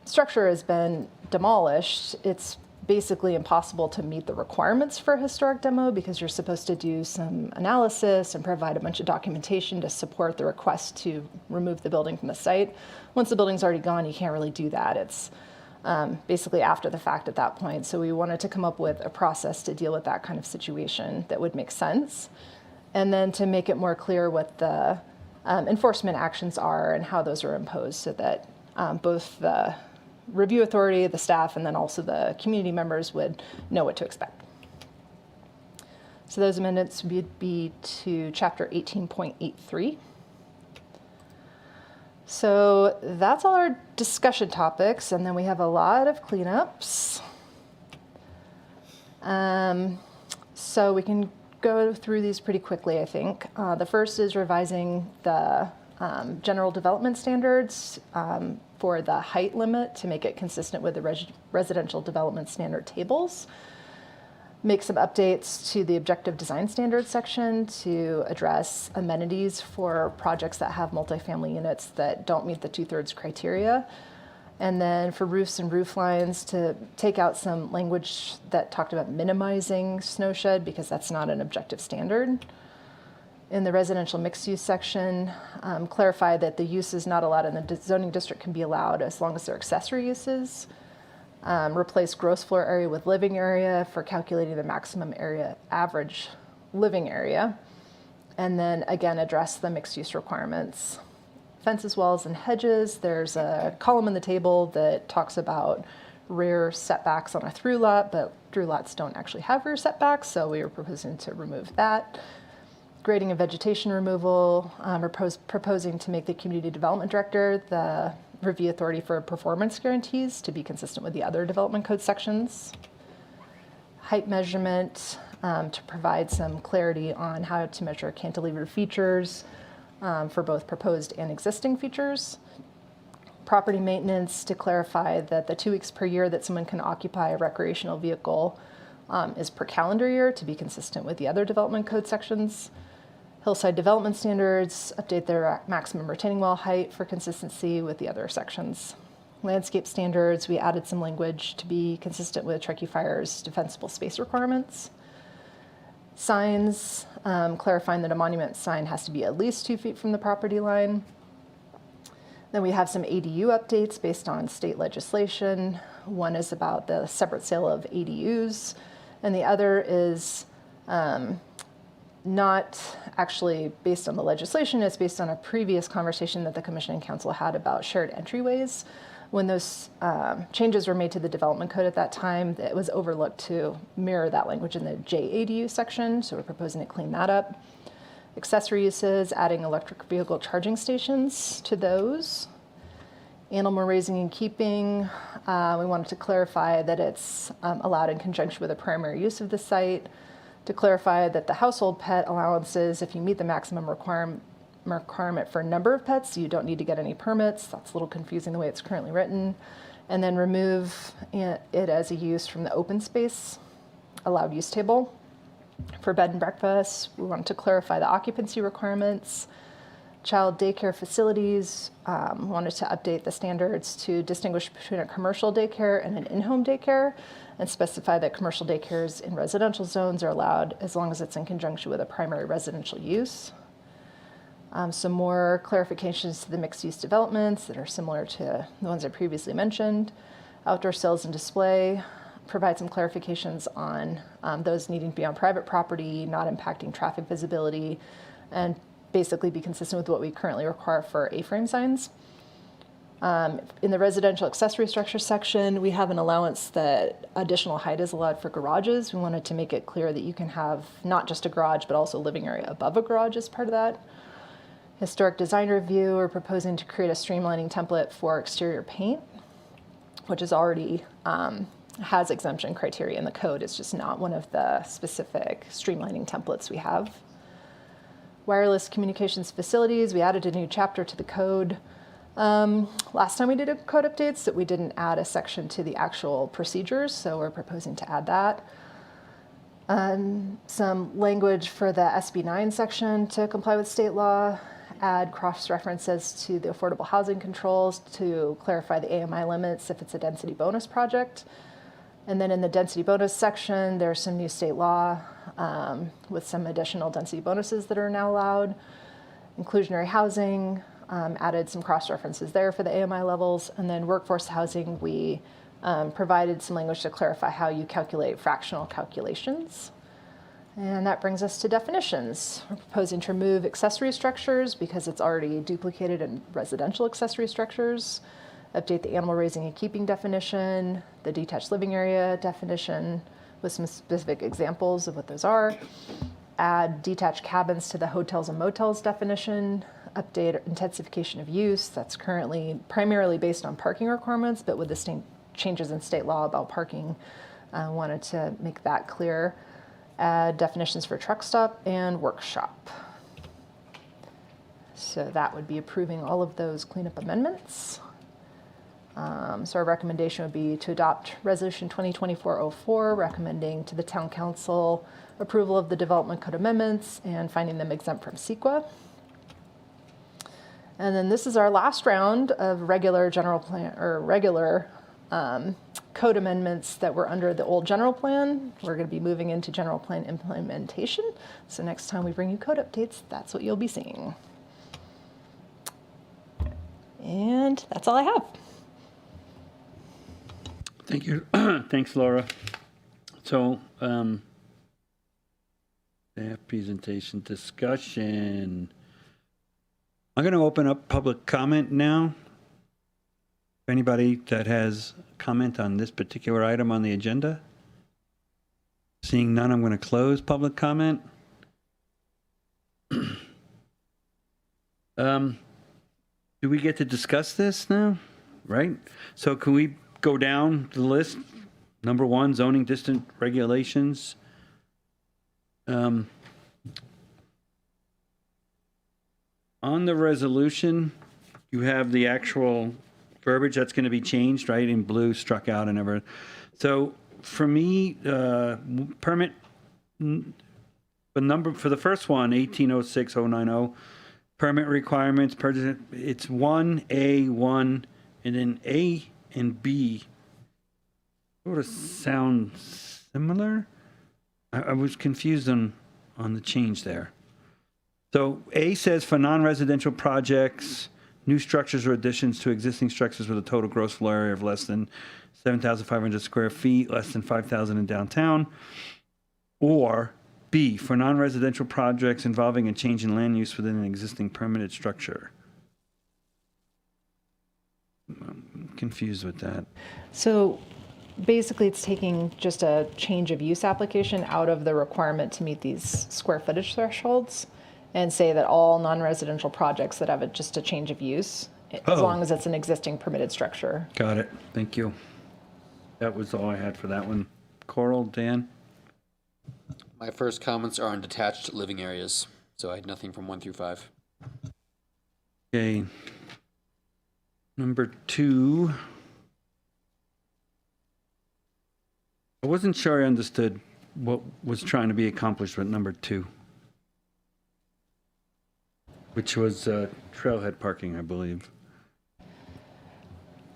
structure has been demolished, it's basically impossible to meet the requirements for a historic demo because you're supposed to do some analysis and provide a bunch of documentation to support the request to remove the building from the site. Once the building's already gone, you can't really do that. It's basically after the fact at that point. So we wanted to come up with a process to deal with that kind of situation that would make sense. And then to make it more clear what the enforcement actions are and how those are imposed so that both the review authority, the staff, and then also the community members would know what to expect. So those amendments would be to chapter 18.83. So that's all our discussion topics, and then we have a lot of cleanups. So we can go through these pretty quickly, I think. The first is revising the general development standards for the height limit to make it consistent with the residential development standard tables. Make some updates to the objective design standards section to address amenities for projects that have multifamily units that don't meet the 2/3 criteria. And then for roofs and roof lines to take out some language that talked about minimizing snow shed because that's not an objective standard. In the residential mixed use section, clarify that the uses not allowed in the zoning district can be allowed as long as they're accessory uses. Replace gross floor area with living area for calculating the maximum area, average living area. And then again, address the mixed use requirements. Fences, walls, and hedges. There's a column in the table that talks about rear setbacks on a through lot, but through lots don't actually have rear setbacks, so we were proposing to remove that. Grading and vegetation removal, proposing to make the community development director the review authority for performance guarantees to be consistent with the other development code sections. Height measurement to provide some clarity on how to measure cantilever features for both proposed and existing features. property maintenance to clarify that the 2 weeks per year that someone can occupy a recreational vehicle is per calendar year to be consistent with the other development code sections. Hillside development standards, update their maximum retaining wall height for consistency with the other sections. Landscape standards, we added some language to be consistent with Truckee Fire's defensible space requirements. Signs, clarifying that a monument sign has to be at least 2 feet from the property line. Then we have some ADU updates based on state legislation. One is about the separate sale of ADUs, and the other is not actually based on the legislation. It's based on a previous conversation that the Commission and Council had about shared entryways. When those changes were made to the development code at that time, it was overlooked to mirror that language in the JADU section, so we're proposing to clean that up. Accessory uses, adding electric vehicle charging stations to those. Animal raising and keeping, we wanted to clarify that it's allowed in conjunction with the primary use of the site. To clarify that the household pet allowances, if you meet the maximum requirement for a number of pets, you don't need to get any permits. That's a little confusing the way it's currently written. And then remove it as a use from the open space allowed use table. For bed and breakfast, we wanted to clarify the occupancy requirements. Child daycare facilities, wanted to update the standards to distinguish between a commercial daycare and an in-home daycare, and specify that commercial daycares in residential zones are allowed as long as it's in conjunction with a primary residential use. Some more clarifications to the mixed-use developments that are similar to the ones I previously mentioned. Outdoor sales and display, provide some clarifications on those needing to be on private property, not impacting traffic visibility, and basically be consistent with what we currently require for A-frame signs. In the residential accessory structure section, we have an allowance that additional height is allowed for garages. We wanted to make it clear that you can have not just a garage, but also living area above a garage as part of that. Historic design review, we're proposing to create a streamlining template for exterior paint, which is already has exemption criteria in the code. It's just not one of the specific streamlining templates we have. Wireless communications facilities, we added a new chapter to the code. Last time we did a code updates that we didn't add a section to the actual procedures, so we're proposing to add that. Some language for the SB9 section to comply with state law, add cross-references to the affordable housing controls to clarify the AMI limits if it's a density bonus project. And then in the density bonus section, there's some new state law with some additional density bonuses that are now allowed. Inclusionary housing, added some cross-references there for the AMI levels. And then workforce housing, we provided some language to clarify how you calculate fractional calculations. And that brings us to definitions. We're proposing to remove accessory structures because it's already duplicated in residential accessory structures. Update the animal raising and keeping definition, the detached living area definition with some specific examples of what those are. Add detached cabins to the hotels and motels definition. Update intensification of use. That's currently primarily based on parking requirements, but with the changes in state law about parking, wanted to make that clear. Add definitions for truck stop and workshop. So that would be approving all of those cleanup amendments. So our recommendation would be to adopt Resolution 2024-04, recommending to the Town Council approval of the Development Code amendments and finding them exempt from CEQA. And then this is our last round of regular general plan or regular code amendments that were under the old general plan. We're going to be moving into general plan implementation. So next time we bring you code updates, that's what you'll be seeing. And that's all I have. Thank you. Thanks, Laura. So, staff presentation discussion. I'm going to open up public comment now. If anybody that has comment on this particular item on the agenda. Seeing none, I'm going to close public comment. Do we get to discuss this now? Right? So can we go down the list? Number 1, zoning district regulations. On the resolution, you have the actual verbiage that's going to be changed, right? In blue, struck out and ever. So for me, permit, the number for the first one, 1806090, permit requirements, it's 1A1, and then A and B sort of sound similar. I was confused on the change there. So A says for non-residential projects, new structures or additions to existing structures with a total gross floor area of less than 7,500 square feet, less than 5,000 in downtown. Or B, for non-residential projects involving a change in land use within an existing permitted structure. I'm confused with that. So basically, it's taking just a change of use application out of the requirement to meet these square footage thresholds and say that all non-residential projects that have just a change of use, as Oh. long as it's an existing permitted structure. Got it. Thank you. That was all I had for that one. Coral, Dan? My first comments are on detached living areas, so I had nothing from 1 through 5. Okay. Number 2. I wasn't sure I understood what was trying to be accomplished with number 2, which was trailhead parking, I believe.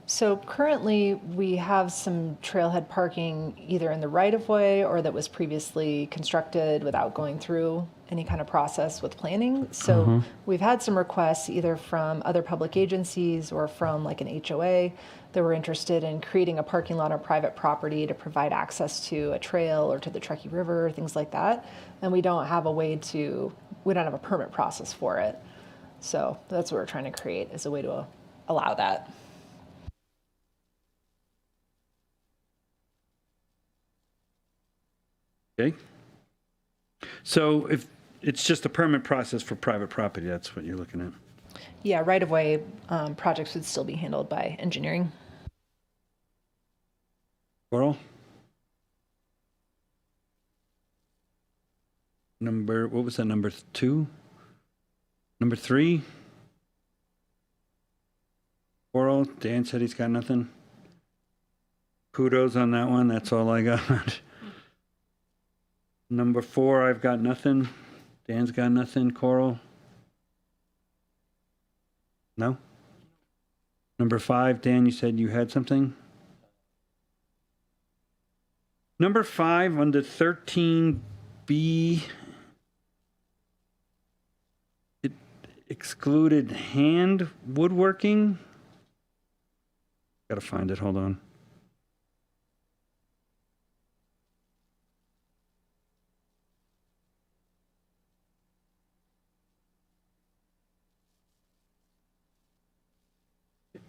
So currently, we have some trailhead parking either in the right-of-way or that was previously constructed without going through any kind of process with planning. So we've had some requests either from other public agencies or from like an HOA that were interested in creating a parking lot on private property to provide access to a trail or to the Truckee River, things like that. And we don't have a permit process for it. So that's what we're trying to create, is a way to allow that. Okay. So if it's just a permit process for private property, that's what you're looking at. Yeah, right-of-way projects would still be handled by engineering. Coral? What was that, number 2? Number 3? Coral, Dan said he's got nothing. Kudos on that one, that's all I got. Number 4, I've got nothing. Dan's got nothing. Coral? No? Number 5, Dan, you said you had something? Number 5, under 13B, it excluded hand woodworking. Gotta find it, hold on.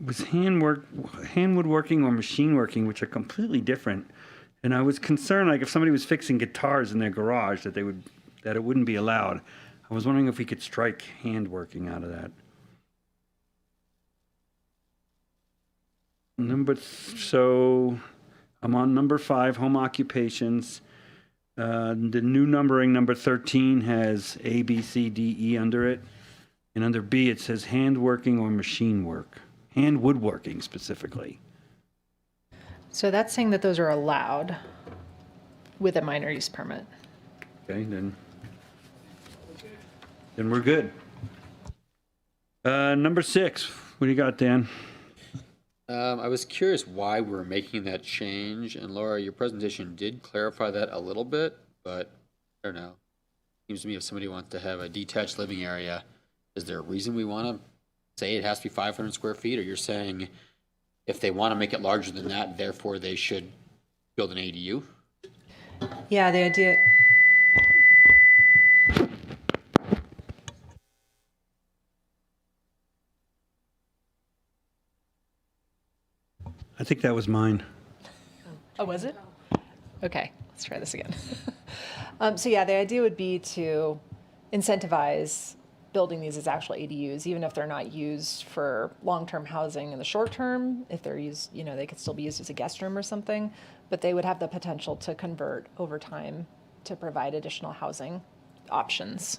Was hand woodworking or machine working, which are completely different. And I was concerned, like if somebody was fixing guitars in their garage, that it wouldn't be allowed. I was wondering if we could strike hand working out of that. So I'm on number 5, home occupations. The new numbering, number 13, has A, B, C, D, E under it. And under B, it says hand working or machine work. Hand woodworking specifically. So that's saying that those are allowed with a minor use permit. Okay, then we're good. Number 6, what do you got, Dan? I was curious why we're making that change, and Laura, your presentation did clarify that a little bit, but I don't know. Seems to me if somebody wants to have a detached living area, is there a reason we want to say it has to be 500 square feet, or you're saying if they want to make it larger than that, therefore they should build an ADU? Yeah, the idea. I think that was mine. Oh, was it? Okay, let's try this again. So yeah, the idea would be to incentivize building these as actual ADUs, even if they're not used for long-term housing in the short term. If they're used, they could still be used as a guest room or something, but they would have the potential to convert over time to provide additional housing options.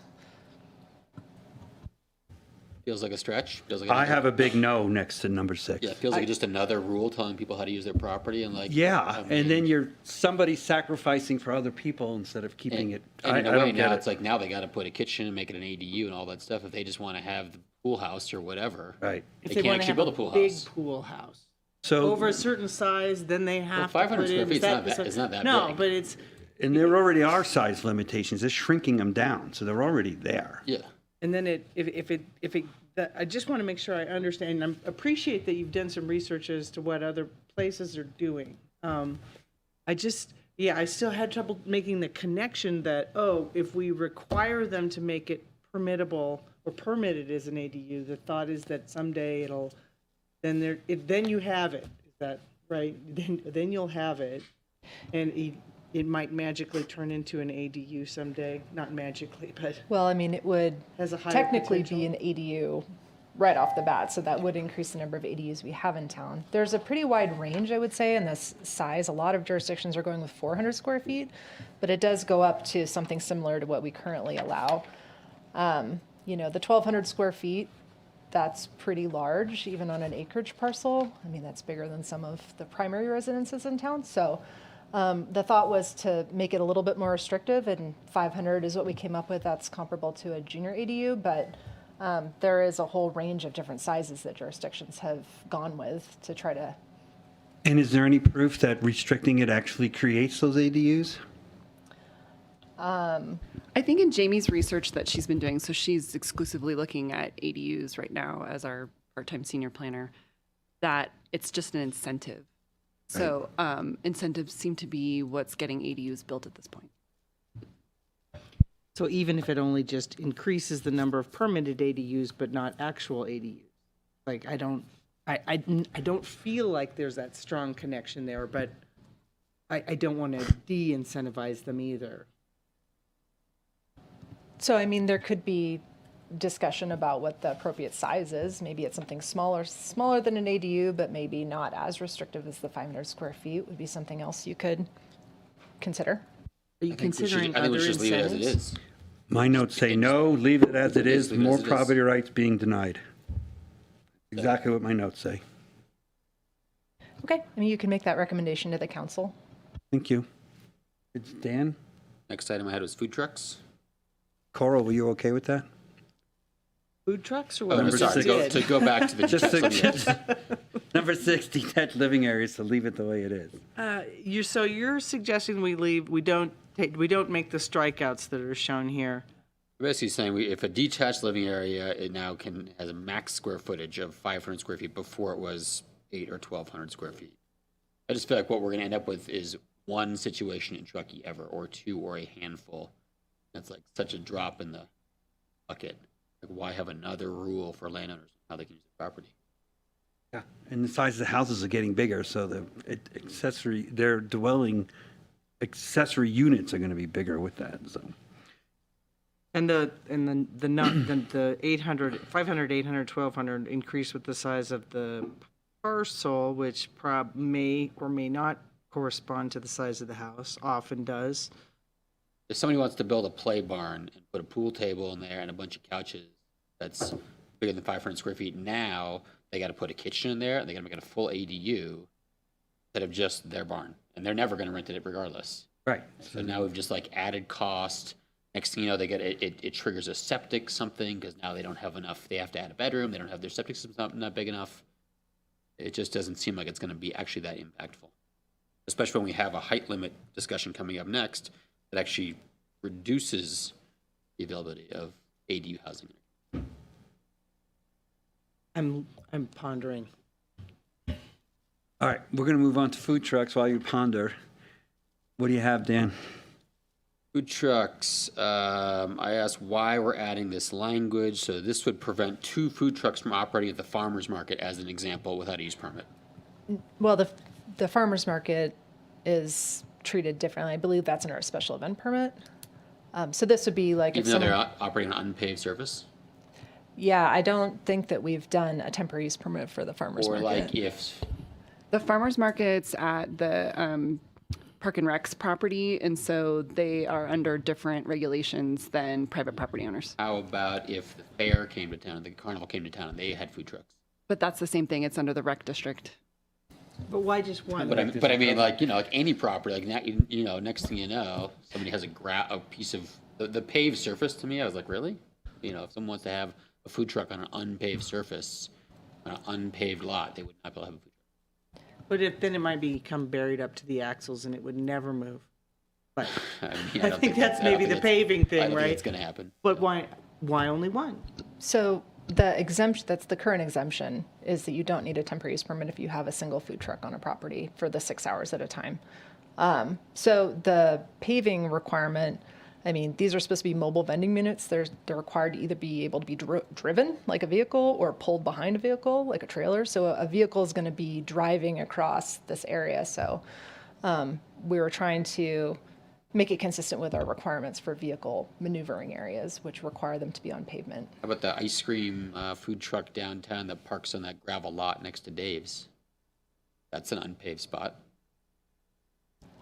Feels like a stretch. Feels like I another- have a big no next to number 6. Yeah, it feels like just another rule telling people how to use their property and like. Yeah, I and mean, then you're somebody sacrificing for other people instead of keeping it. And in I a way, don't get now it. it's like now they got to put a kitchen and make it an ADU and all that stuff. If they just want to have the pool house or whatever, Right. If they they can't want to actually have build a a pool big house. pool house. So, Over a certain size, then they have to 500 put square in. feet's not that- it's not that No, big. but it's, and there already are size limitations. It's shrinking them down, so they're already there. Yeah. and then I just want to make sure I understand, and I appreciate that you've done some research as to what other places are doing. I still had trouble making the connection that, if we require them to make it permittable or permitted as an ADU, the thought is that someday then you have it. Is that right? Then you'll have it, and it might magically turn into an ADU someday. Not magically, but Well, I mean, it would has a higher technically potential. be an ADU right off the bat, so that would increase the number of ADUs we have in town. There's a pretty wide range, I would say, in this size. A lot of jurisdictions are going with 400 square feet, but it does go up to something similar to what we currently allow. The 1,200 square feet, that's pretty large, even on an acreage parcel. I mean, that's bigger than some of the primary residences in town. So the thought was to make it a little bit more restrictive, and 500 is what we came up with. That's comparable to a junior ADU, but there is a whole range of different sizes that jurisdictions have gone with to try to. And is there any proof that restricting it actually creates those ADUs? I think in Jamie's research that she's been doing, so she's exclusively looking at ADUs right now as our part-time senior planner, that it's just an incentive. So incentives seem to be what's getting ADUs built at this point. So even if it only just increases the number of permitted ADUs, but not actual ADUs, like I don't feel like there's that strong connection there, but I don't want to de-incentivize them either. So, I mean, there could be discussion about what the appropriate size is. Maybe it's something smaller than an ADU, but maybe not as restrictive as the 500 square feet would be something else you could consider. Are you I think we should- considering I think we other should just leave it as it incentives? is. My notes say no, leave it as it is, Leave it as more it is. property rights being denied. Exactly what my notes say. Okay, I mean, you can make that recommendation to the council. Thank you. It's Dan. Next item I had was food trucks. Coral, were you okay with that? Food trucks or Oh, what? no, Number sorry, six. to go back to the Just detached living areas. Number 6, detached living areas, so leave it the way it is. You're suggesting we don't make the strikeouts that are shown here. Basically saying if a detached living area, it now has a max square footage of 500 square feet. Before it was 8 or 1,200 square feet. I just feel like what we're going to end up with is one situation in Truckee ever, or two, or a handful. That's like such a drop in the bucket. Like, why have another rule for landowners on how they can use the property? Yeah, and the size of the houses are getting bigger, so their dwelling accessory units are going to be bigger with that, so. And the 800, 500, 800, 1,200 increase with the size of the parcel, which may or may not correspond to the size of the house, often does. If somebody wants to build a play barn and put a pool table in there and a bunch of couches that's bigger than 500 square feet, now they got to put a kitchen in there and they got to make it a full ADU instead of just their barn. And they're never going to rent it regardless. Right. So now we've just like added cost. Next thing you know, they get it triggers a septic something because now they don't have enough. They have to add a bedroom. They don't have their septic system not big enough. It just doesn't seem like it's going to be actually that impactful, especially when we have a height limit discussion coming up next that actually reduces the availability of ADU housing. I'm pondering. All right, we're going to move on to food trucks while you ponder. What do you have, Dan? Food trucks, I asked why we're adding this language. So this would prevent 2 food trucks from operating at the farmer's market as an example without a use permit. Well, the farmer's market is treated differently. I believe that's under a special event permit. So this would be like if Even though someone, they're operating on unpaved surface? yeah, I don't think that we've done a temporary use permit for the farmer's Or market. like if, The farmers markets at the Park and Rec's property, and so they are under different regulations than private property owners. How about if the fair came to town, the carnival came to town, and they had food trucks? But that's the same thing. It's under the rec district. But why just one? But I mean, like, like any property, like, next thing you know, somebody has a piece of, the paved surface, to me, I was like, really? If someone wants to have a food truck on an unpaved surface, on an unpaved lot, they would not be able to have a food truck. But then it might become buried up to the axles and it would never move. But I I think that's maybe the paving I thing, don't think right? it's gonna happen. But why only one? So the exemption, that's the current exemption, is that you don't need a temporary use permit if you have a single food truck on a property for the 6 hours at a time. So the paving requirement, I mean, these are supposed to be mobile vending units. They're required to either be able to be driven like a vehicle or pulled behind a vehicle like a trailer. So a vehicle is going to be driving across this area. So we were trying to make it consistent with our requirements for vehicle maneuvering areas, which require them to be on pavement. How about the ice cream food truck downtown that parks on that gravel lot next to Dave's? That's an unpaved spot.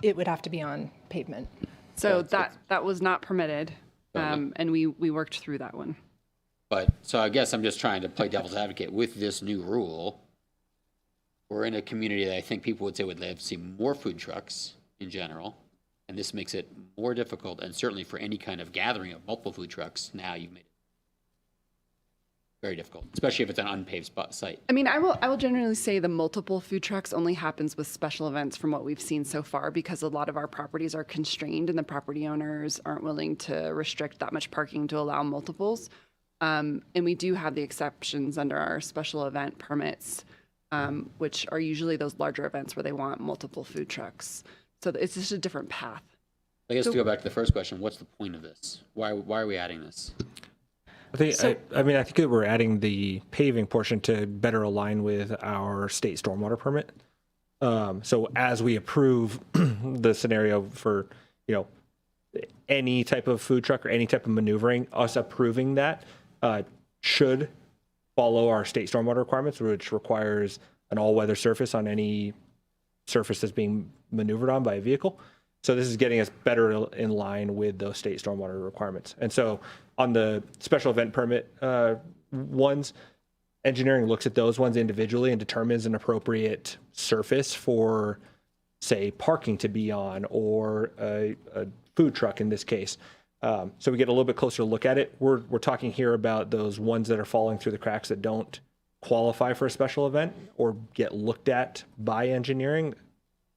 It would have to be on pavement. So that was not permitted, and we worked through that one. But, so I guess I'm just trying to play devil's advocate with this new rule. We're in a community that I think people would say would love to see more food trucks in general. And this makes it more difficult, and certainly for any kind of gathering of multiple food trucks, now you've made it very difficult, especially if it's an unpaved site. I mean, I will generally say the multiple food trucks only happens with special events from what we've seen so far, because a lot of our properties are constrained and the property owners aren't willing to restrict that much parking to allow multiples. And we do have the exceptions under our special event permits, which are usually those larger events where they want multiple food trucks. So it's just a different path. I guess to go back to the first question, what's the point of this? Why are we adding this? I think I think that we're adding the paving portion to better align with our state stormwater permit. So as we approve the scenario for, any type of food truck or any type of maneuvering, us approving that should follow our state stormwater requirements, which requires an all-weather surface on any surface that's being maneuvered on by a vehicle. So this is getting us better in line with those state stormwater requirements. And so on the special event permit ones, engineering looks at those ones individually and determines an appropriate surface for, say, parking to be on, or a food truck in this case. So we get a little bit closer to look at it. We're talking here about those ones that are falling through the cracks that don't qualify for a special event or get looked at by engineering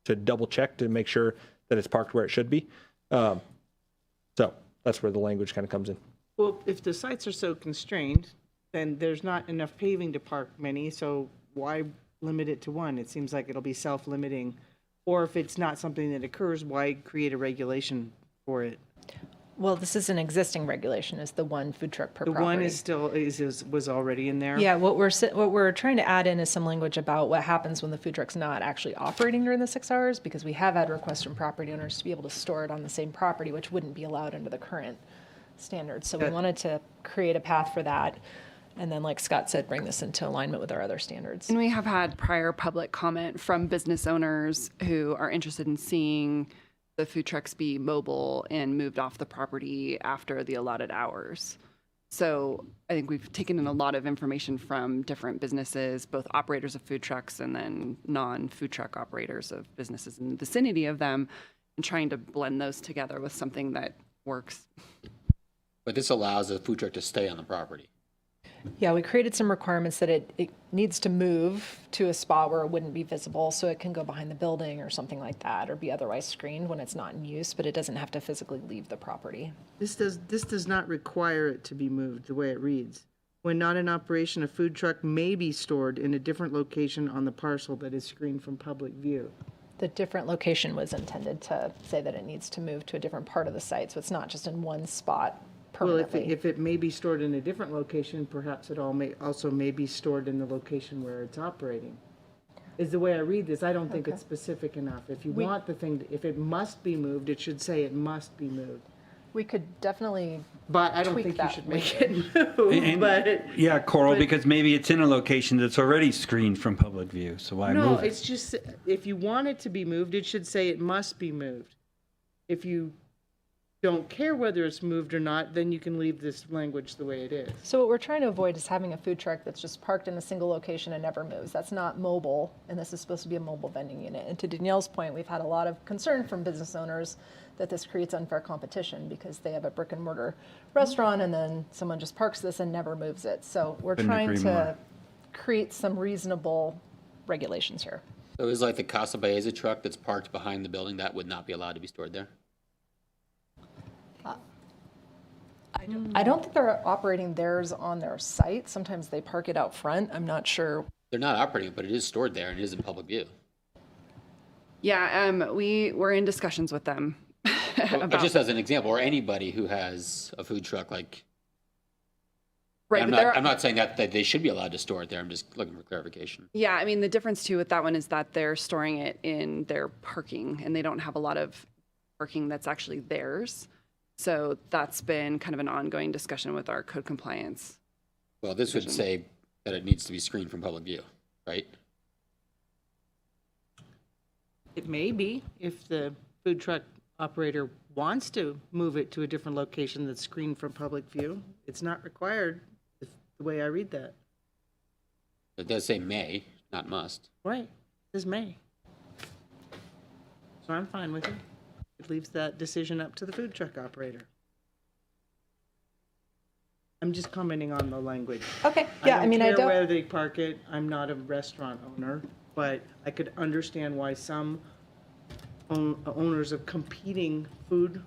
to double check to make sure that it's parked where it should be. So that's where the language kind of comes in. Well, if the sites are so constrained, then there's not enough paving to park many, so why limit it to one? It seems like it'll be self-limiting. Or if it's not something that occurs, why create a regulation for it? Well, this is an existing regulation, is the one food truck per The property. one is still, was already in there? Yeah, what we're trying to add in is some language about what happens when the food truck's not actually operating during the 6 hours, because we have had requests from property owners to be able to store it on the same property, which wouldn't be allowed under the current standards. So we wanted to create a path for that. And then, like Scott said, bring this into alignment with our other standards. And we have had prior public comment from business owners who are interested in seeing the food trucks be mobile and moved off the property after the allotted hours. So I think we've taken in a lot of information from different businesses, both operators of food trucks and then non-food truck operators of businesses in the vicinity of them, and trying to blend those together with something that works. But this allows the food truck to stay on the property. Yeah, we created some requirements that it needs to move to a spot where it wouldn't be visible, so it can go behind the building or something like that, or be otherwise screened when it's not in use, but it doesn't have to physically leave the property. This does not require it to be moved, the way it reads. When not in operation, a food truck may be stored in a different location on the parcel that is screened from public view. The different location was intended to say that it needs to move to a different part of the site, so it's not just in one spot Well, permanently. if it may be stored in a different location, perhaps it also may be stored in the location where it's operating. Is the way I read this. I don't think it's specific enough. If you want the thing, if it must be moved, it should say it must be moved. We could definitely, But I don't Tweak think you that should make it move, And- but. Yeah, Coral, but- because maybe it's in a location that's already screened from public view, so why No, move it? it's just, if you want it to be moved, it should say it must be moved. If you don't care whether it's moved or not, then you can leave this language the way it is. so what we're trying to avoid is having a food truck that's just parked in a single location and never moves. That's not mobile, and this is supposed to be a mobile vending unit. And to Danielle's point, we've had a lot of concern from business owners that this creates unfair competition because they have a brick and mortar restaurant and then someone just parks this and never moves it. So we're Couldn't trying agree to more. create some reasonable regulations here. So is like the Casa Baeza truck that's parked behind the building, that would not be allowed to be stored there? I don't think they're operating theirs on their site. Sometimes they park it out front. I'm not sure. They're not operating it, but it is stored there and it is in public view. Yeah, we were in discussions with them But about, just as an example, or anybody who has a food truck, like, right, I'm but there, not, I'm not saying that they should be allowed to store it there. I'm just looking for clarification. yeah, I mean, the difference too with that one is that they're storing it in their parking and they don't have a lot of parking that's actually theirs. So that's been kind of an ongoing discussion with our code compliance. Well, this would say that it needs to be screened from public view, right? It may be, if the food truck operator wants to move it to a different location that's screened from public view. It's not required, if- the way I read that. It does say may, not must. Right, it says may. So I'm fine with it. It leaves that decision up to the food truck operator. I'm just commenting on the language. Okay, yeah, I mean, I don't care don't, where they park it. I'm not a restaurant owner, but I could understand why some owners of competing food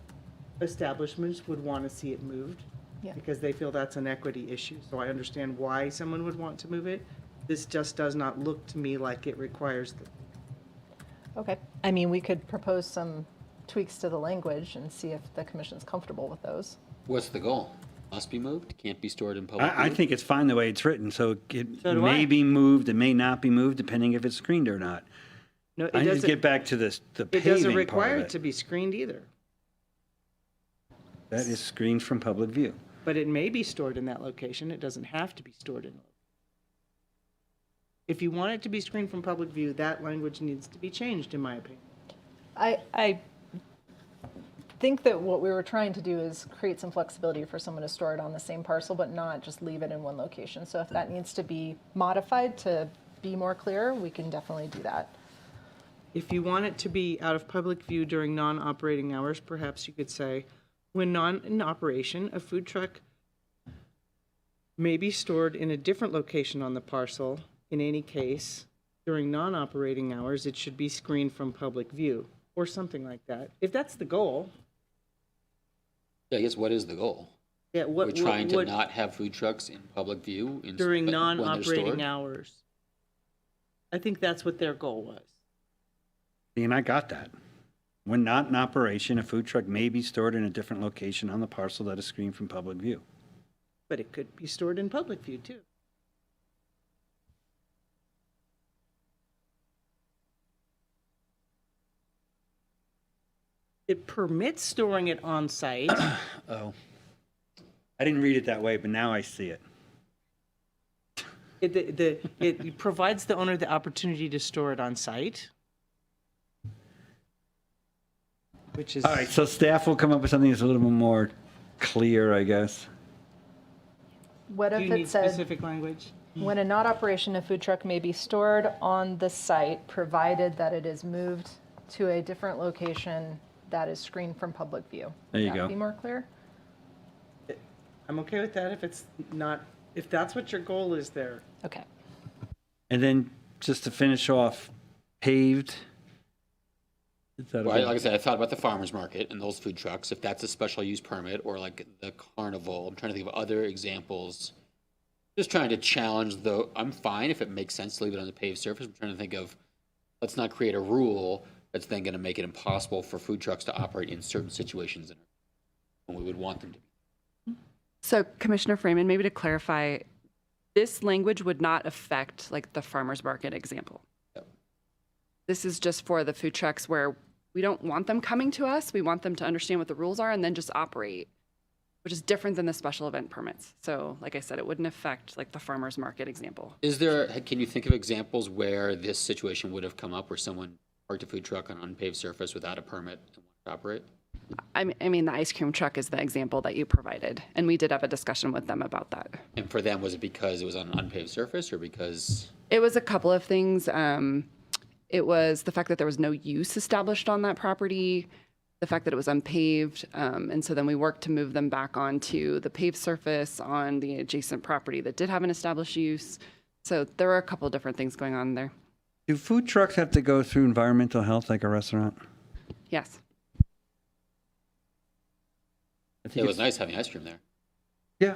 establishments would want to see it moved. Yeah. Because they feel that's an equity issue. So I understand why someone would want to move it. This just does not look to me like it requires the. okay. I mean, we could propose some tweaks to the language and see if the commission's comfortable with those. What's the goal? Must be moved, can't be stored in public I view? think it's fine the way it's written, so it So do may I. be moved, it may not be moved, depending if it's screened or not. No, it I just doesn't, get back to this, the it doesn't paving part require of it to it. be screened either. That is screened from public view. But it may be stored in that location. It doesn't have to be stored in. If you want it to be screened from public view, that language needs to be changed, in my opinion. I think that what we were trying to do is create some flexibility for someone to store it on the same parcel, but not just leave it in one location. So if that needs to be modified to be more clear, we can definitely do that. If you want it to be out of public view during non-operating hours, perhaps you could say, when not in operation, a food truck may be stored in a different location on the parcel. In any case, during non-operating hours, it should be screened from public view, or something like that. If that's the goal, Yeah, I guess what is the goal? yeah, what, We're trying to what- not have food trucks in public view? during when they're non-operating stored? hours. I think that's what their goal was. And I got that. When not in operation, a food truck may be stored in a different location on the parcel that is screened from public view. But it could be stored in public view too. It permits storing it on site. Oh. I didn't read it that way, but now I see it. It provides the owner the opportunity to store it on site. Which is. All right, so staff will come up with something that's a little bit more clear, I guess. What Do if you it need said, specific language? when in not operation, a food truck may be stored on the site, provided that it is moved to a different location that is screened from public view? There you Would that go. be more clear? I'm okay with that if it's not, if that's what your goal is there. Okay. And then just to finish off, paved. Is that Well, okay? like I said, I thought about the farmer's market and those food trucks, if that's a special use permit, or like the carnival. I'm trying to think of other examples. Just trying to challenge I'm fine if it makes sense to leave it on the paved surface. I'm trying to think of, let's not create a rule that's then going to make it impossible for food trucks to operate in certain situations when we would want them to be. So Commissioner Freeman, maybe to clarify, this language would not affect like the farmer's market example. Yep. This is just for the food trucks where we don't want them coming to us. We want them to understand what the rules are and then just operate, which is different than the special event permits. So like I said, it wouldn't affect like the farmer's market example. Can you think of examples where this situation would have come up where someone parked a food truck on an unpaved surface without a permit and wanted to operate? I mean, the ice cream truck is the example that you provided, and we did have a discussion with them about that. And for them, was it because it was on an unpaved surface or because? It was a couple of things. It was the fact that there was no use established on that property, the fact that it was unpaved, and so then we worked to move them back onto the paved surface on the adjacent property that did have an established use. So there were a couple of different things going on there. Do food trucks have to go through environmental health like a restaurant? Yes. It was nice having ice cream there. Yeah. I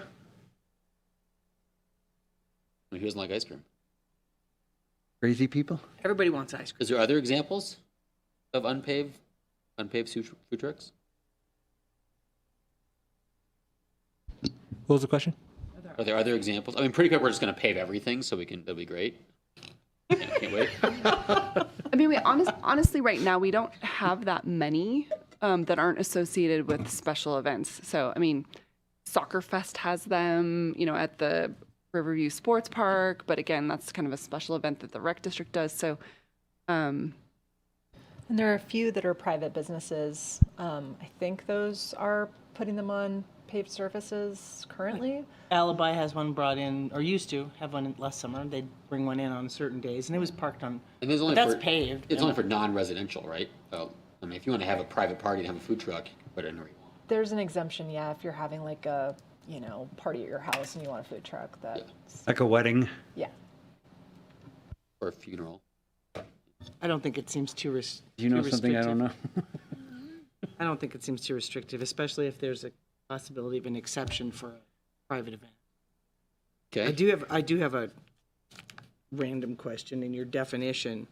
mean, who doesn't like ice cream? Crazy people? Everybody wants ice cream. Is there other examples of unpaved food trucks? What was the question? Are there other examples? I mean, pretty quick, we're just going to pave everything, so that'll be great. Can't wait. I mean, we honestly, right now, we don't have that many that aren't associated with special events. So, I mean, Soccer Fest has them, at the Riverview Sports Park. But again, that's kind of a special event that the rec district does. So, And there are a few that are private businesses. I think those are putting them on paved surfaces currently. Alibi has one brought in, or used to have one last summer. They'd bring one in on certain days, and it was parked on. And there's only But that's for, paved. It's only for non-residential, right? So, I mean, if you want to have a private party and have a food truck, you can put it in where you want. There's an exemption, yeah, if you're having like a, party at your house and you want a food truck, that's, Like a wedding? yeah. Or a funeral. I don't think it seems too Do you know something I don't know? I don't think it seems too restrictive, especially if there's a possibility of an exception for a private event. Okay. I do have a random question in your definition.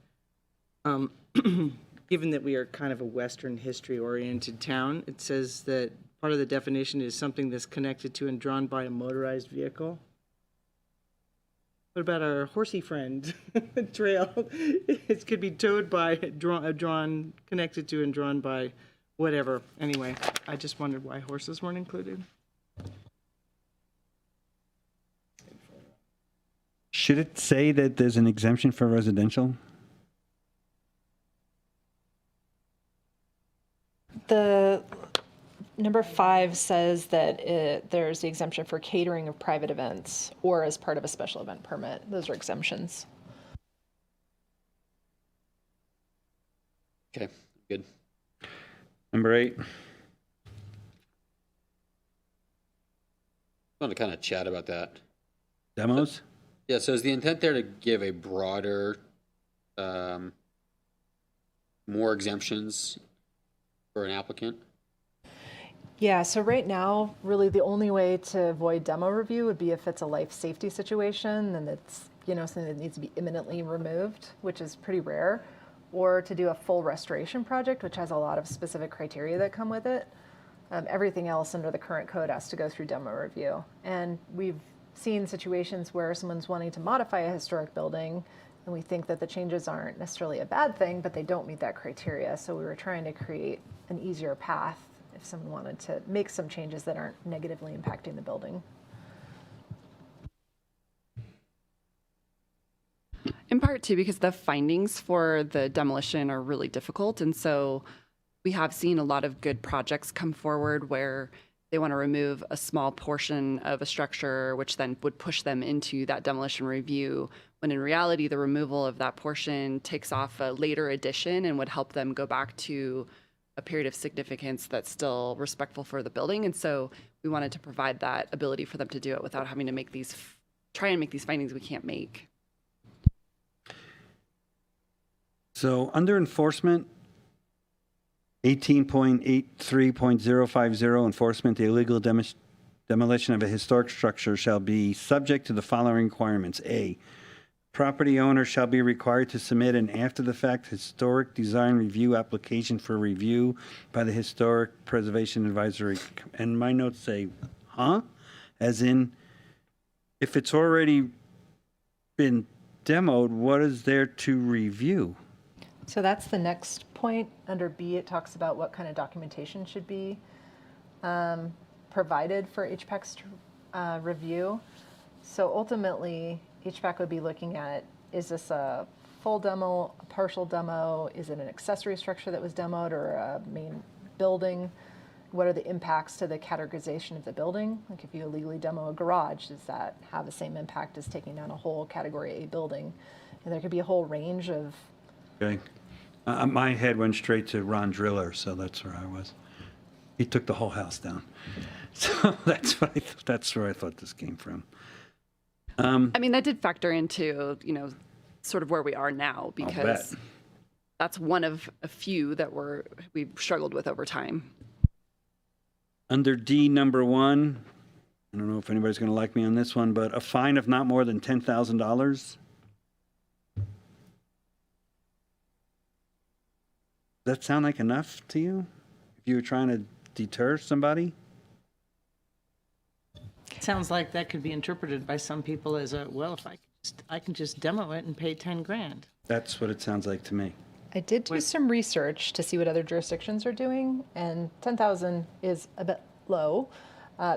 Given that we are kind of a Western history-oriented town, it says that part of the definition is something that's connected to and drawn by a motorized vehicle. What about our horsey friend trail? It could be towed by, drawn, connected to and drawn by whatever. Anyway, I just wondered why horses weren't included. Should it say that there's an exemption for residential? The number 5 says that there's the exemption for catering of private events or as part of a special event permit. Those are exemptions. Okay, good. Number 8. I want to kind of chat about that. Demos? Yeah, so is the intent there to give a broader, more exemptions for an applicant? Yeah, so right now, really the only way to avoid demo review would be if it's a life safety situation and it's, something that needs to be imminently removed, which is pretty rare, or to do a full restoration project, which has a lot of specific criteria that come with it. Everything else under the current code has to go through demo review. And we've seen situations where someone's wanting to modify a historic building and we think that the changes aren't necessarily a bad thing, but they don't meet that criteria. So we were trying to create an easier path if someone wanted to make some changes that aren't negatively impacting the building. In part too, because the findings for the demolition are really difficult. And so we have seen a lot of good projects come forward where they want to remove a small portion of a structure, which then would push them into that demolition review, when in reality, the removal of that portion takes off a later addition and would help them go back to a period of significance that's still respectful for the building. And so we wanted to provide that ability for them to do it without having to try and make these findings we can't make. So under enforcement, 18.83.050 enforcement, the illegal demolition of a historic structure shall be subject to the following requirements. A, property owner shall be required to submit an after-the-fact historic design review application for review by the Historic Preservation Advisory. And my notes say, huh? As in, if it's already been demoed, what is there to review? So that's the next point, under B, it talks about what kind of documentation should be provided for HPAC's review. So ultimately, HPAC would be looking at, is this a full demo, a partial demo? Is it an accessory structure that was demoed or a main building? What are the impacts to the categorization of the building? Like if you illegally demo a garage, does that have the same impact as taking down a whole Category A building? And there could be a whole range of, Okay. My head went straight to Ron Driller, so that's where I was. He took the whole house down. So that's where I thought this came from. I mean, that did factor into, sort of where we are now, because bet. that's one of a few that we've struggled with over time. Under D number 1, I don't know if anybody's going to like me on this one, but a fine of not more than $10,000. Does that sound like enough to you? If you were trying to deter somebody? Sounds like that could be interpreted by some people as if I can just demo it and pay 10 grand. That's what it sounds like to me. I did do some research to see what other jurisdictions are doing, and 10,000 is a bit low.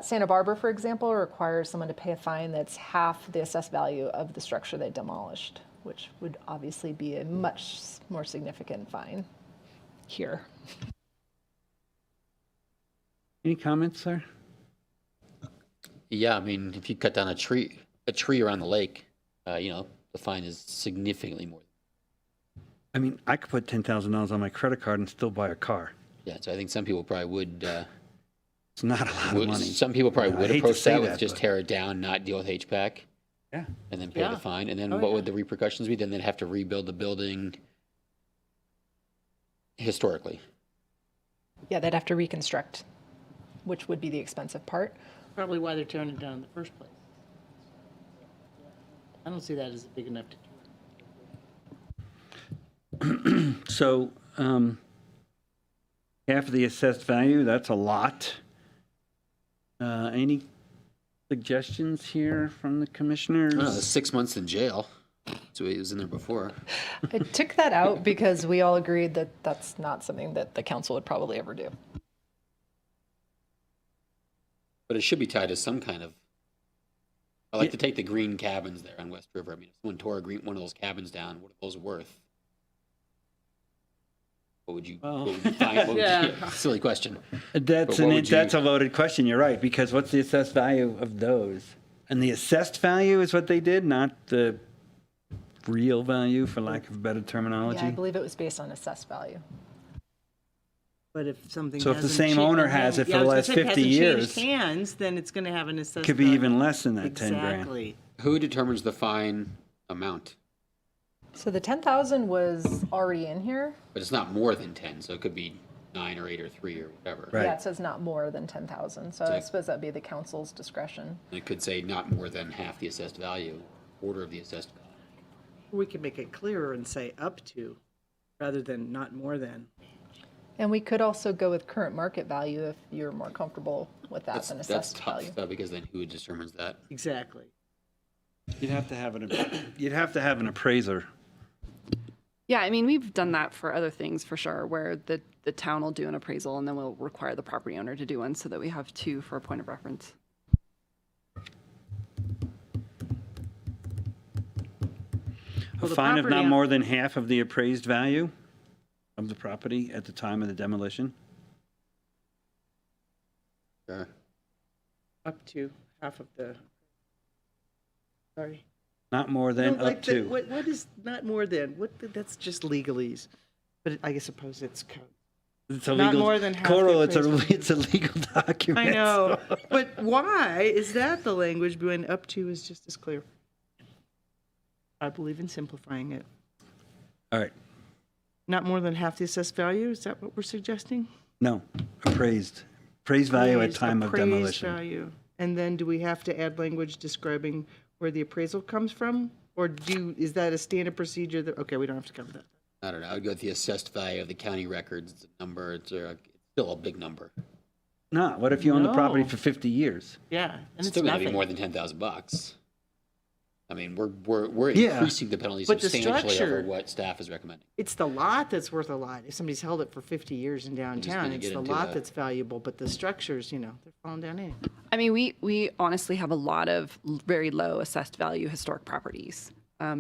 Santa Barbara, for example, requires someone to pay a fine that's half the assessed value of the structure they demolished, which would obviously be a much more significant fine here. Any comments, sir? Yeah, I mean, if you cut down a tree around the lake, the fine is significantly more. I mean, I could put $10,000 on my credit card and still buy a car. Yeah, so I think some people probably would. It's not a lot of money. Some people probably I would hate to approach say that with that, just but- tear it down, not deal with HPAC, Yeah. and then pay Yeah. the fine. And then Oh, what yeah. would the repercussions be? Then they'd have to rebuild the building historically. Yeah, they'd have to reconstruct, which would be the expensive part. Probably why they're tearing it down in the first place. I don't see that as big enough to. So, half of the assessed value, that's a lot. Any suggestions here from the commissioners? I don't know, 6 months in jail. So it was in there before. I took that out because we all agreed that that's not something that the council would probably ever do. But it should be tied to some kind of. I like to take the green cabins there on West River. I mean, if someone tore one of those cabins down, what are those worth? What would you find? What would Yeah. silly question. That's But what would that's you- a loaded question, you're right, because what's the assessed value of those? And the assessed value is what they did, not the real value, for lack of a better Yeah, I terminology? believe it was based on assessed value. But if something So if the hasn't same cha- owner has it for Yeah, I the was gonna last say, if it 50 hasn't years, changed hands, then it's going to have an assessed could be value. even less than that 10 grand. Exactly. Who determines the fine amount? So the 10,000 was already in here. But it's not more than 10, so it could be 9 or 8 or 3 or whatever. Right. Yeah, it says not more than 10,000. So I suppose that'd be the council's discretion. And it could say not more than half the assessed value, quarter of the assessed value. We can make it clearer and say up to, rather than not more than. And we could also go with current market value if you're more comfortable with that than That's assessed tough, value. though, because then who determines that? Exactly. You'd have to have an appraiser. Yeah, I mean, we've done that for other things for sure, where the town will do an appraisal and then we'll require the property owner to do one so that we have two for a point of reference. A the fine of property not own- more than half of the appraised value of the property at the time of the demolition? Sure. Up to half of the. Sorry. Not more than No, like up the- to. What is not more than? That's just legalese. But I suppose it's code. It's a not legal, more than half Coral, the it's a, appraised it's a legal document. I know. But why is that the language when up to is just as clear? I believe in simplifying it. All right, Not more than half the assessed value? Is that what we're suggesting? no, appraised. Appraised value at time of Appraised demolition. value. And then do we have to add language describing where the appraisal comes from? Or is that a standard procedure that, okay, we don't have to cover that. I don't know. I would go with the assessed value of the county records. It's a number. It's still a big number. No, what if you own the property No. for 50 years? Yeah, and It's it's still going to be nothing. more than $10,000. I mean, we're Yeah. increasing the penalty But the substantially over structure- what staff is recommending. It's the lot that's worth a lot. If somebody's held it for 50 years in downtown, gonna it's get the into lot that. that's valuable, but the structures, they're falling down anyway. I mean, we honestly have a lot of very low assessed value historic properties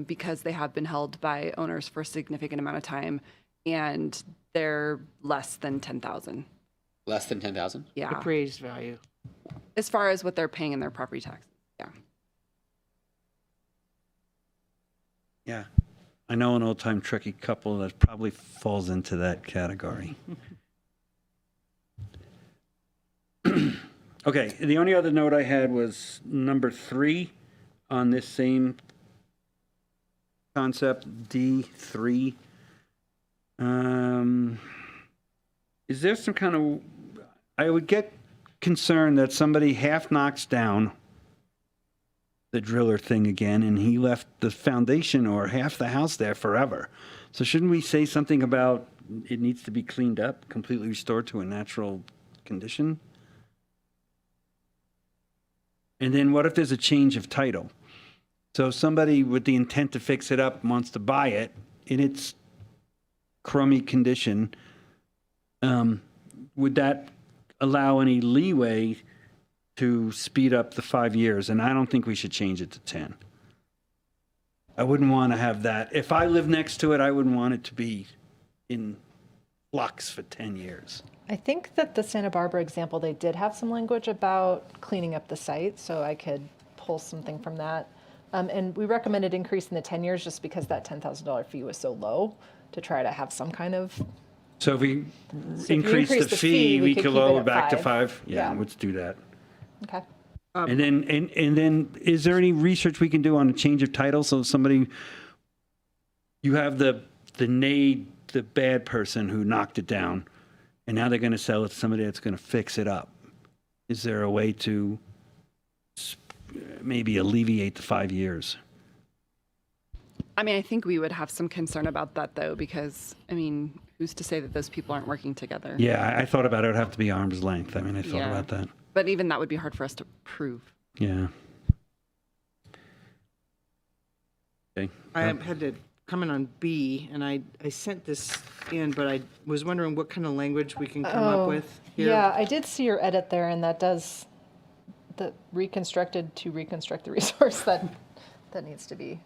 because they have been held by owners for a significant amount of time, and they're less than 10,000. Less than 10,000? Yeah, Appraised value. as far as what they're paying in their property tax. Yeah. Yeah. I know an old-time Truckee couple that probably falls into that category. Okay, the only other note I had was number 3 on this same concept, D3. Is there some kind of, I would get concerned that somebody half knocks down the driller thing again, and he left the foundation or half the house there forever. So shouldn't we say something about it needs to be cleaned up, completely restored to a natural condition? And then what if there's a change of title? So somebody with the intent to fix it up wants to buy it in its crummy condition. Would that allow any leeway to speed up the 5 years? And I don't think we should change it to 10. I wouldn't want to have that. If I live next to it, I wouldn't want it to be in flux for 10 years. I think that the Santa Barbara example, they did have some language about cleaning up the site, so I could pull something from that. And we recommended increasing the 10 years just because that $10,000 fee was so low to try to have some kind of. So if we you increase the increase the fee, fee, we we could could keep it lower at back to 5. 5? Yeah, Yeah. let's do that. Okay. And then is there any research we can do on a change of title? So somebody, you have the bad person who knocked it down, and now they're going to sell it to somebody that's going to fix it up. Is there a way to maybe alleviate the 5 years? I mean, I think we would have some concern about that though, because I mean, who's to say that those people aren't working together? Yeah, I thought about it. It would have to be arm's length. I mean, I thought Yeah. about that. But even that would be hard for us to prove. Yeah. Okay. I had to comment on B, and I sent this in, but I was wondering what kind of language we can come up with here. Yeah, I did see your edit there, and that does the reconstructed to reconstruct the resource that needs to be.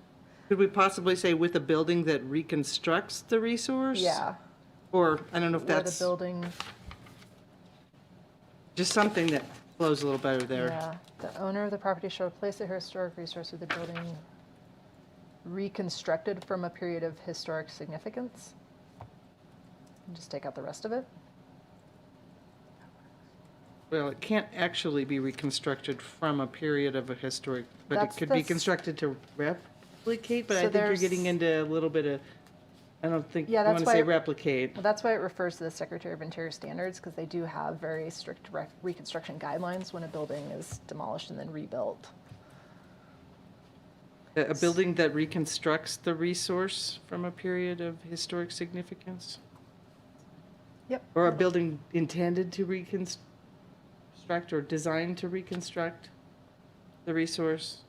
Could we possibly say with a building that reconstructs the resource? Yeah. Or, I don't know if Where the that's building. just something that flows a little better there. Yeah, the owner of the property shall replace the historic resource with the building reconstructed from a period of historic significance. And just take out the rest of it. Well, it can't actually be reconstructed from a period of a historic, but it That's could the be s- constructed to replicate, but So I think you're there's- getting into a little bit of, I don't think, Yeah, I that's want to say why- replicate. Well, that's why it refers to the Secretary of Interior standards, because they do have very strict reconstruction guidelines when a building is demolished and then rebuilt. A building that reconstructs the resource from a period of historic significance? Yep. Or a building intended to reconstruct or designed to reconstruct the resource?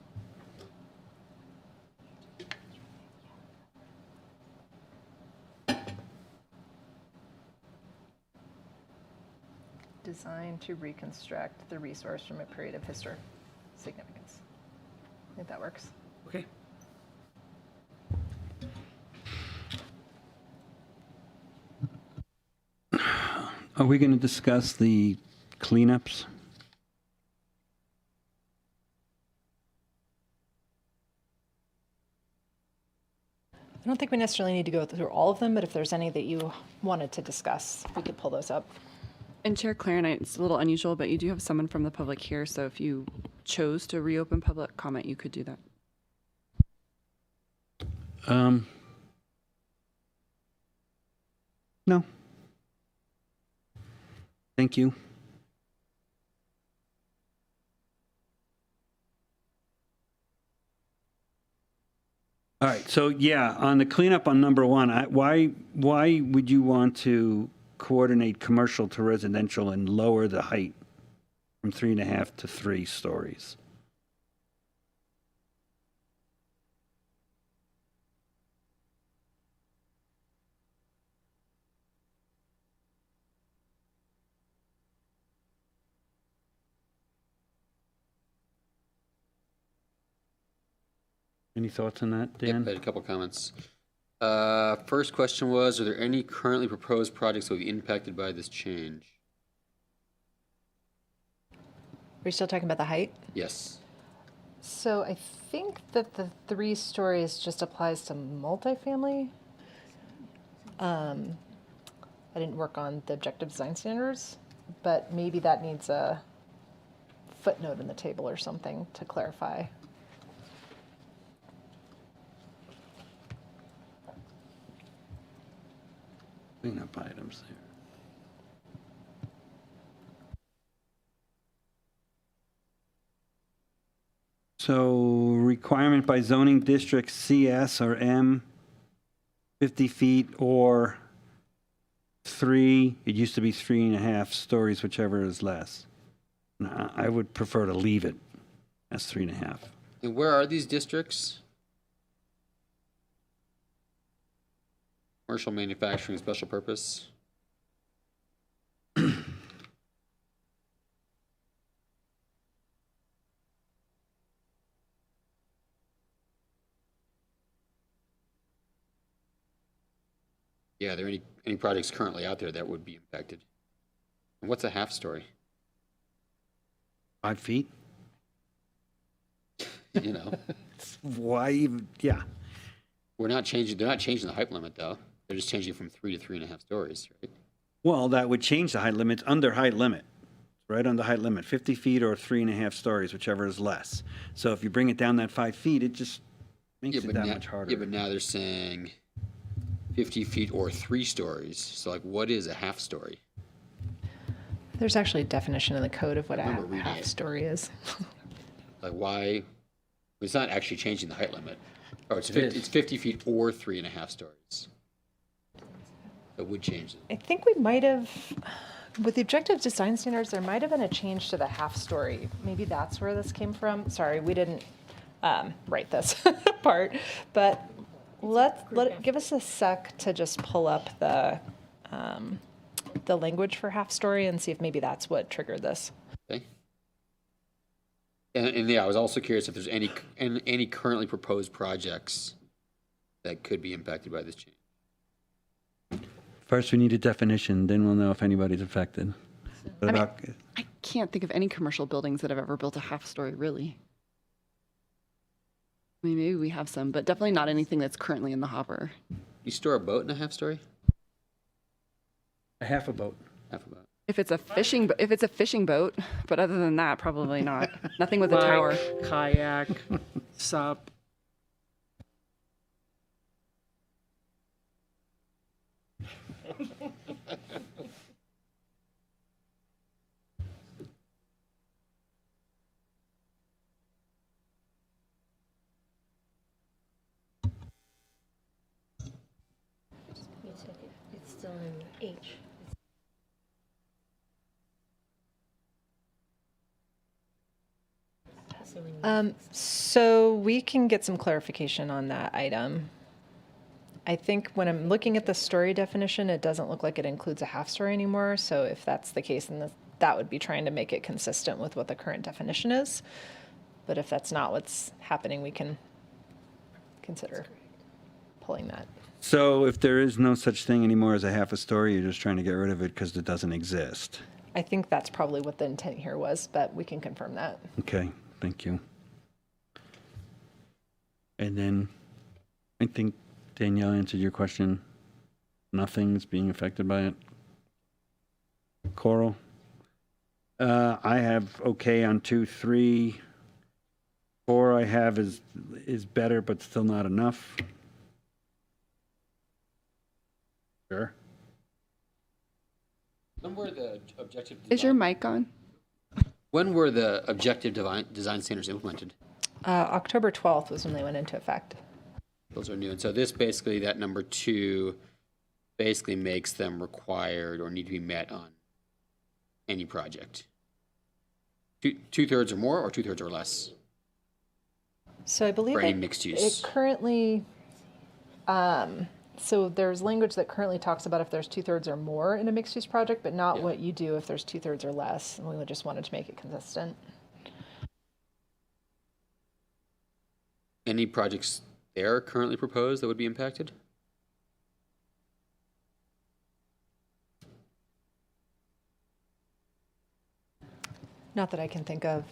Designed to reconstruct the resource from a period of historic significance. I think that works. Okay. Are we going to discuss the cleanups? I don't think we necessarily need to go through all of them, but if there's any that you wanted to discuss, we could pull those up. And Chair Claren, it's a little unusual, but you do have someone from the public here, so if you chose to reopen public comment, you could do that. No. Thank you. All right, so yeah, on the cleanup on number 1, why would you want to coordinate commercial to residential and lower the height from 3.5 to 3 stories? Any thoughts on that, Yep, Dan? I had a couple comments. First question was, are there any currently proposed projects that will be impacted by this change? Are you still talking about the height? Yes. So I think that the 3 stories just applies to multifamily. I didn't work on the objective design standards, but maybe that needs a footnote in the table or something to clarify. Clean up items there. So requirement by zoning district CS or M, 50 feet or 3, it used to be 3.5 stories, whichever is less. I would prefer to leave it as 3.5. And where are these districts? Commercial, manufacturing, special purpose? Yeah, are there any projects currently out there that would be impacted? And what's a half story? 5 feet? You know, Why even, yeah. they're not changing the height limit though. They're just changing from 3 to 3.5 stories, right? Well, that would change the height limits under height limit, right under height limit, 50 feet or 3.5 stories, whichever is less. So if you bring it down that 5 feet, it just makes it that much harder. Yeah, but now they're saying 50 feet or 3 stories. So like, what is a half story? There's actually a definition in the code of what a remember reading half it. story is. Like why? It's not actually changing the height limit. Oh, it's It 50, is. it's 50 feet or 3.5 stories. That would change it. I think we might have, with the objective design standards, there might have been a change to the half story. Maybe that's where this came from. Sorry, we didn't write this part, but give us a sec to just pull up the language for half story and see if maybe that's what triggered this. Okay. And yeah, I was also curious if there's any currently proposed projects that could be impacted by this change. First, we need a definition, then we'll know if anybody's affected. What about, I can't think of any commercial buildings that have ever built a half story, really. I mean, maybe we have some, but definitely not anything that's currently in the hopper. You store a boat in a half story? a half a boat? Half a boat. If it's a fishing boat, but other than that, probably not. Nothing with a tower. Kayak, sup. It's still in H. So we can get some clarification on that item. I think when I'm looking at the story definition, it doesn't look like it includes a half story anymore. So if that's the case, then that would be trying to make it consistent with what the current definition is. But if that's not what's happening, we can consider pulling that. So if there is no such thing anymore as a half a story, you're just trying to get rid of it because it doesn't exist. I think that's probably what the intent here was, but we can confirm that. Okay, thank you. And then I think Danielle answered your question. Nothing's being affected by it. Coral? I have okay on 2, 3. 4 I have is better, but still not enough. Sure. When were the objective Is your mic on? When were the objective design standards implemented? October 12th was when they went into effect. Those are new. And so this basically, that number 2 basically makes them required or need to be met on any project. 2/3 or more or 2/3 or less? So I believe For any mixed use. it currently, so there's language that currently talks about if there's 2/3 or more in a mixed use project, but not what you do if there's 2/3 or less. And we just wanted to make it consistent. any projects there currently proposed that would be impacted? Not that I can think of.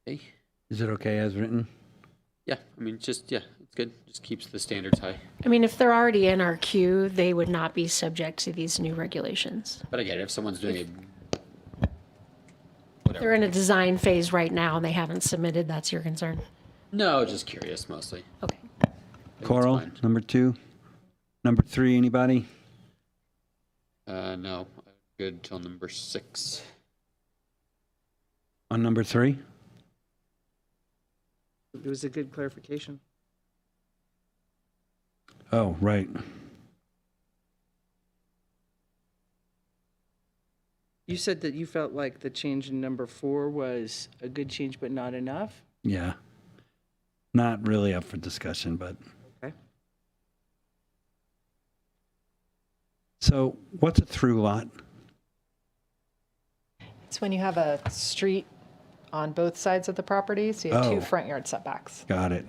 Okay. Is it okay as written? Yeah, I mean, just, yeah, it's good. Just keeps the standards high. I mean, if they're already in our queue, they would not be subject to these new regulations. But I get it, if someone's doing a, They're whatever. in a design phase right now and they haven't submitted, that's your concern? No, just curious mostly. Okay. I think it's Coral, fine. number 2. Number 3, anybody? No, good till number 6. On number 3? It was a good clarification. Oh, right. You said that you felt like the change in number 4 was a good change, but not enough? Yeah. Not really up for discussion, but. Okay. So what's a through lot? It's when you have a street on both sides of the property, so you have Oh. 2 front yard setbacks. Got it.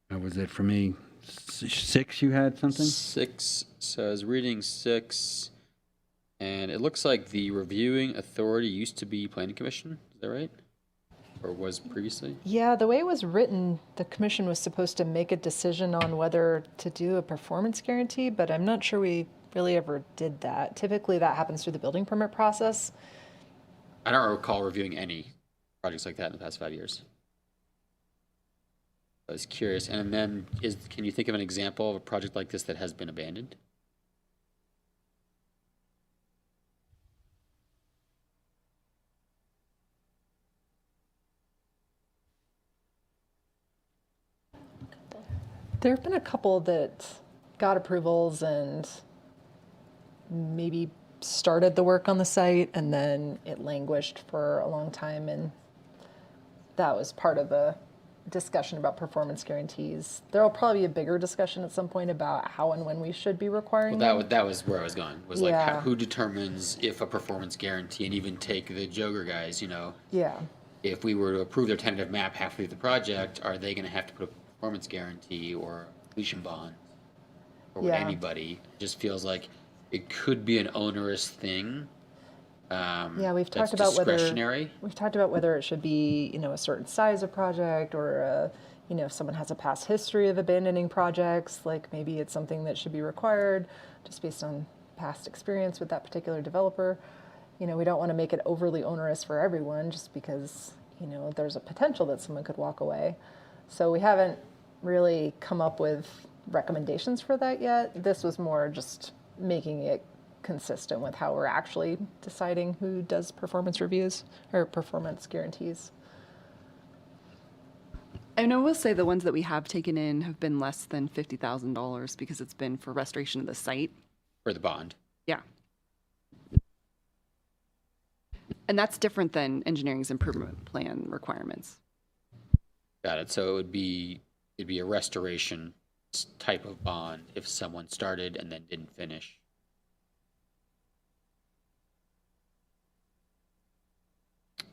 That was it for me. 6, you had something? 6 says, reading 6, and it looks like the reviewing authority used to be planning commission, is that right? Or was previously? Yeah, the way it was written, the commission was supposed to make a decision on whether to do a performance guarantee, but I'm not sure we really ever did that. Typically, that happens through the building permit process. I don't recall reviewing any projects like that in the past 5 years. I was curious, and then can you think of an example of a project like this that has been abandoned? There have been a couple that got approvals and maybe started the work on the site and then it languished for a long time, and that was part of the discussion about performance guarantees. There'll probably be a bigger discussion at some point about how and when we should be requiring Well, them. that was where I was going, was like, Yeah. who determines if a performance guarantee, and even take the Joger guys, you know, Yeah. if we were to approve their tentative map halfway through the project, are they gonna have to put a performance guarantee or a completion bond? Or would Yeah. anybody? It just feels like it could be an onerous thing. Yeah, we've that's talked about discretionary. whether it should be, a certain size of project, or if someone has a past history of abandoning projects, like maybe it's something that should be required just based on past experience with that particular developer. We don't want to make it overly onerous for everyone just because, there's a potential that someone could walk away. So we haven't really come up with recommendations for that yet. This was more just making it consistent with how we're actually deciding who does performance reviews or performance guarantees. And I will say the ones that we have taken in have been less than $50,000 because it's been for restoration of the site. For the bond. Yeah. And that's different than engineering's improvement plan requirements. Got it. So it'd be a restoration type of bond if someone started and then didn't finish.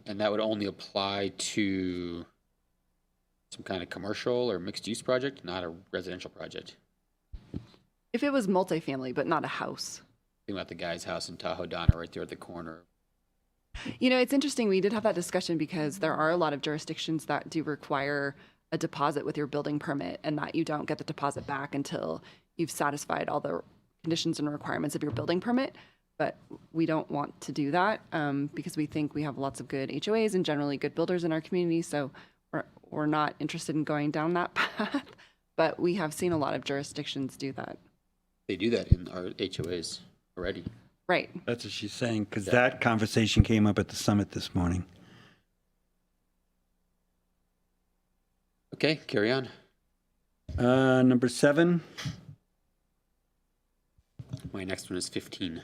And that would only apply to some kind of commercial or mixed use project, not a residential project. If it was multifamily, but not a house. Think about the guy's house in Tahoe Donna right there at the corner. It's interesting. We did have that discussion because there are a lot of jurisdictions that do require a deposit with your building permit, and that you don't get the deposit back until you've satisfied all the conditions and requirements of your building permit. But we don't want to do that because we think we have lots of good HOAs and generally good builders in our community. So we're not interested in going down that path. But we have seen a lot of jurisdictions do that. They do that in our HOAs already. Right. That's what she's saying, because that conversation came up at the summit this morning. Okay, carry on. Number 7. My next one is 15.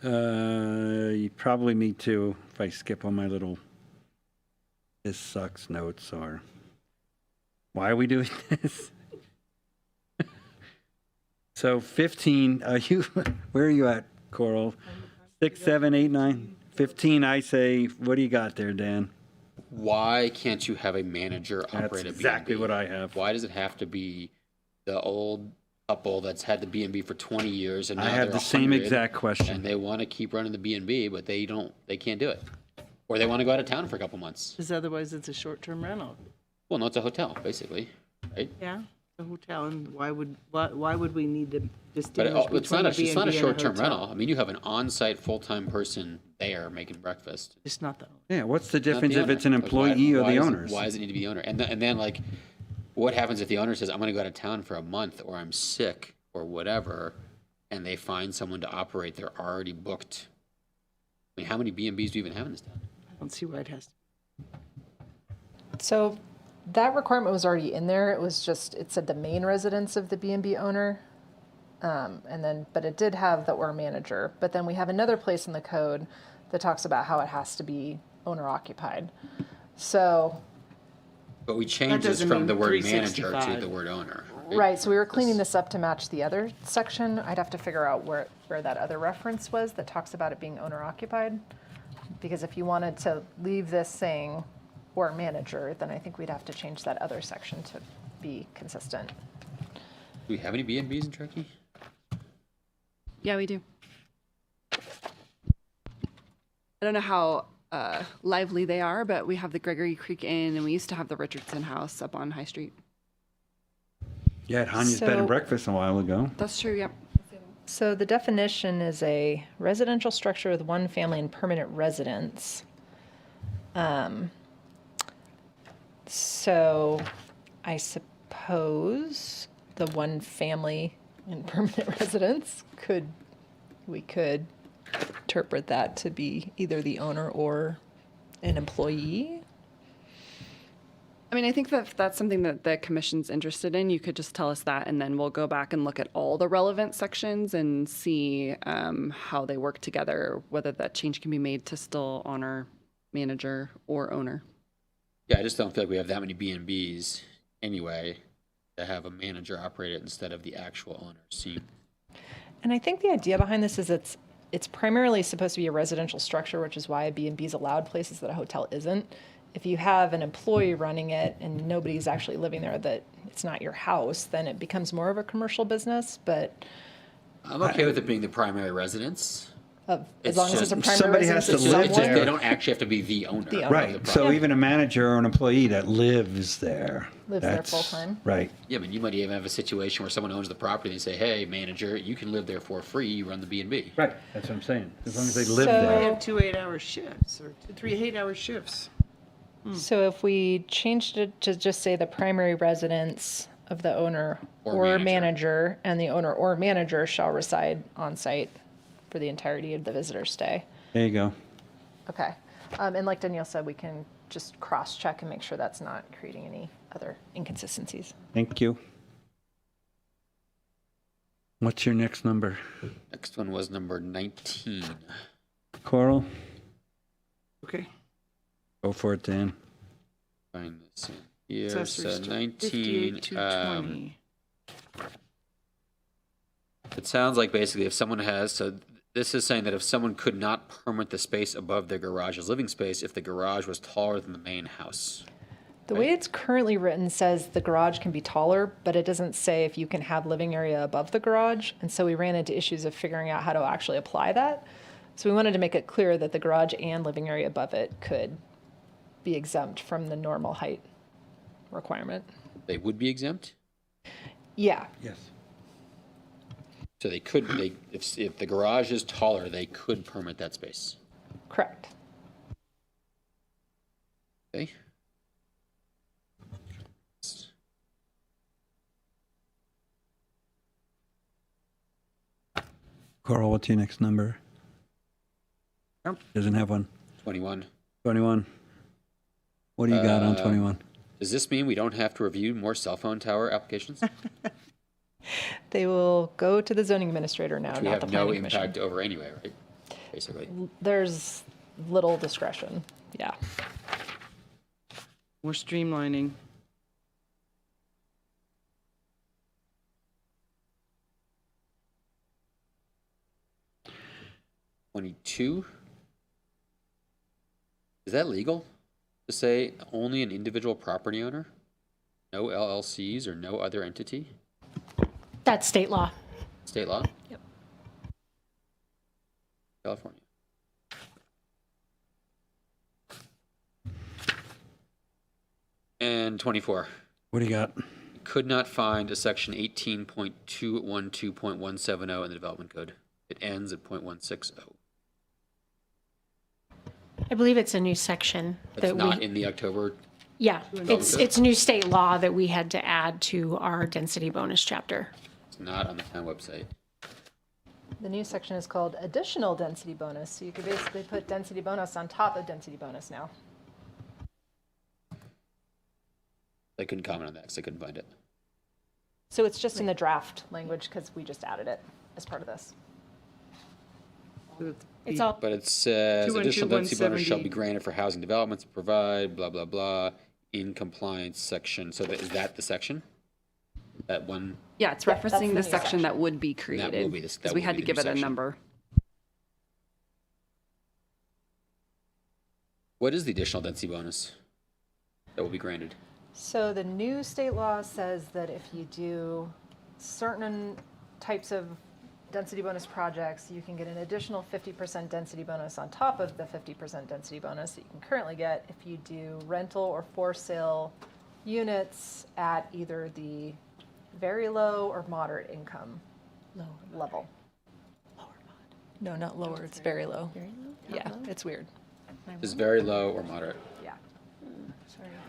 You probably me too, if I skip on my little "this sucks" notes, or why are we doing this? So 15, where are you at, Coral? 6, 7, 8, 9, 15, I say, what do you got there, Dan? Why can't you have a manager That's operate a B&B? exactly what I have. Why does it have to be the old couple that's had the B&B for 20 years and now I have they're the same 100 exact question. and they want to keep running the B&B, but they can't do it. Or they want to go out of town for a couple months. Because otherwise it's a short-term rental. Well, no, it's a hotel, basically, right? Yeah. A hotel, and why would we need to But distinguish it's not between a, a it's not a B&B and a short-term hotel? rental. I mean, you have an on-site full-time person there making breakfast. It's not that. Yeah, what's the Not difference the if it's an owner. Like, why- employee or why the is it- owners? Why does it need to be the owner? And then like, what happens if the owner says, I'm gonna go out of town for a month, or I'm sick, or whatever, and they find someone to operate, they're already booked? I mean, how many B&Bs do you even have in this town? I don't see why it has to. So that requirement was already in there. It said the main residence of the B&B owner. But it did have the or manager. But then we have another place in the code that talks about how it has to be owner occupied. So, But we changed this doesn't from mean the word manager to 365. the word owner. right, so we were cleaning this up to match the other section. I'd have to figure out where that other reference was that talks about it being owner occupied. Because if you wanted to leave this saying or manager, then I think we'd have to change that other section to be consistent. Do we have any B&Bs in Truckee? Yeah, we do. I don't know how lively they are, but we have the Gregory Creek Inn, and we used to have the Richardson House up on High Street. Yeah, at Hanya's Bed and So- Breakfast a while ago. That's true, yep. So the definition is a residential structure with one family and permanent residence. So I suppose the one family and permanent residence we could interpret that to be either the owner or an employee. I mean, I think that if that's something that the commission's interested in, you could just tell us that, and then we'll go back and look at all the relevant sections and see how they work together, whether that change can be made to still honor manager or owner. Yeah, I just don't feel like we have that many B&Bs anyway to have a manager operate it instead of the actual owner. And I think the idea behind this is it's primarily supposed to be a residential structure, which is why a B&B is allowed places that a hotel isn't. If you have an employee running it and nobody's actually living there, that it's not your house, then it becomes more of a commercial business. But I'm okay with it being the primary residence. as It's long as it's a just- primary somebody has residence to of live It's just someone, they don't actually have to be the owner. The owner. of the Right, so property. even a manager or an employee that lives there. Lives there that's- full-time. Right. Yeah, but you might even have a situation where someone owns the property and they say, hey, manager, you can live there for free, you run the B&B. Right, that's what I'm saying. As long as they live So- They there. have 2 8-hour shifts or 3 8-hour shifts. So if we changed it to just say the primary residence of the owner Or or manager. manager, and the owner or manager shall reside on site for the entirety of the visitor stay. There you go. Okay. And like Danielle said, we can just cross-check and make sure that's not creating any other inconsistencies. Thank you. What's your next number? Next one was number 19. Coral? Okay. Go for it, Dan. Find this in here. Accessory So structure, 19, 58,220. it sounds like basically if someone has, so this is saying that if someone could not permit the space above their garage as living space if the garage was taller than the main house. The way it's currently written says the garage can be taller, but it doesn't say if you can have living area above the garage. And so we ran into issues of figuring out how to actually apply that. So we wanted to make it clear that the garage and living area above it could be exempt from the normal height requirement. They would be exempt? Yeah, Yes. So they could, if the garage is taller, they could permit that space. correct. Okay? Coral, what's your next number? Doesn't have one. 21. 21. What do you got on 21? Does this mean we don't have to review more cell phone tower applications? They will go to the zoning administrator now, We not the have no planning commission. impact over anyway, right? Basically. There's little discretion, yeah. We're streamlining. 22. Is that legal to say only an individual property owner? No LLCs or no other entity? That's state law. State law? Yep. California. And 24. What do you got? Could not find a section 18.212.170 in the development code. It ends at .160. I believe it's a new section That's that not we, in the October. yeah, it's new state law that we had to add to our density bonus chapter. It's not on the town website. The new section is called additional density bonus. So you could basically put density bonus on top of density bonus now. I couldn't comment on that because I couldn't find it. So it's just in the draft language because we just added it as part of this. It's all, But it says additional density bonus shall 212, be granted for housing developments, provide blah blah blah in compliance section. So is that the section? That one. Yeah, it's Yeah, that's referencing the the new section section. that would be created. be this- that Because we will had be to the give new it a section. number. What is the additional density bonus that will be granted? So the new state law says that if you do certain types of density bonus projects, you can get an additional 50% density bonus on top of the 50% density bonus that you can currently get if you do rental or for sale units at either the very low or moderate income level. No, not lower, it's very low. Yeah, it's weird. Is very low or moderate? Yeah.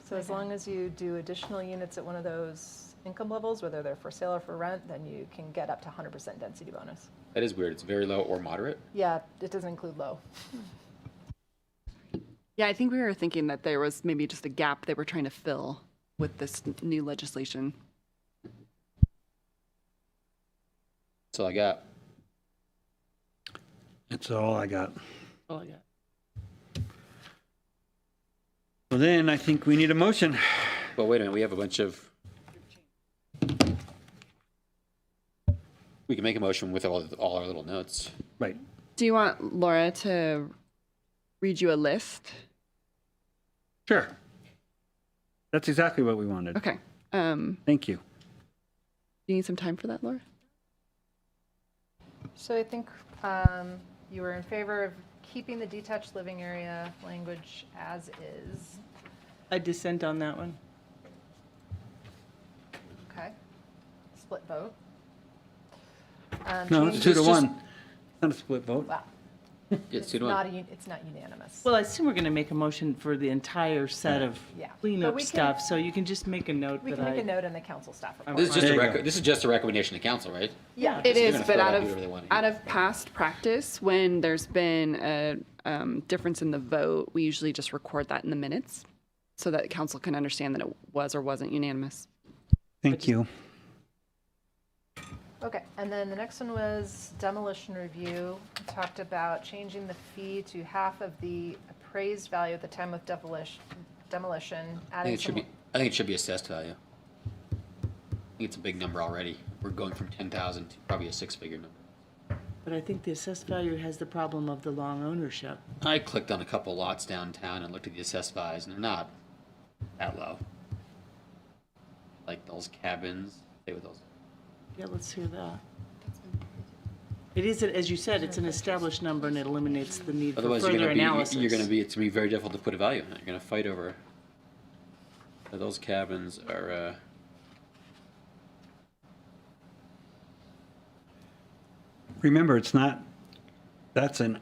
So as long as you do additional units at one of those income levels, whether they're for sale or for rent, then you can get up to 100% density bonus. That is weird. It's very low or moderate. Yeah, it doesn't include low. Yeah, I think we were thinking that there was maybe just a gap they were trying to fill with this new legislation. That's all I got. That's all I got. All I got. Well, then I think we need a motion. Well, wait a minute. We have a bunch of. We can make a motion with all our little notes. Right. Do you want Laura to read you a list? Sure. That's exactly what we wanted. Okay. Thank you. Do you need some time for that, Laura? So I think you were in favor of keeping the detached living area language as is. I dissent on that one. Okay. Split vote. No, it's Change- 2 to 1. It's not a split vote. Wow. It's It's not unanimous. Well, I assume we're going to make a motion for the entire set of Yeah. But cleanup we can- stuff, so you can just make a note We that can make a I. note in the council staff report. This is just There a you record. go. This is just a recommendation to council, right? Yeah. It They're is, gonna but fill out do whatever they want. of past practice, when there's been a difference in the vote, we usually just record that in the minutes so that council can understand that it was or wasn't unanimous. Thank you. Okay, and then the next one was demolition review. We talked about changing the fee to half of the appraised value at the time of demolition. I think it should be assessed value. I think it's a big number already. We're going from 10,000 to probably a 6-figure number. But I think the assessed value has the problem of the long ownership. I clicked on a couple lots downtown and looked at the assessed values, and they're not that low. Like those cabins, stay with those. Yeah, let's hear that. It is, as you said, it's an established number and it eliminates the need for Otherwise, further analysis. it's gonna be very difficult to put a value on it. You're gonna fight over. Those cabins are. Remember, it's not, that's a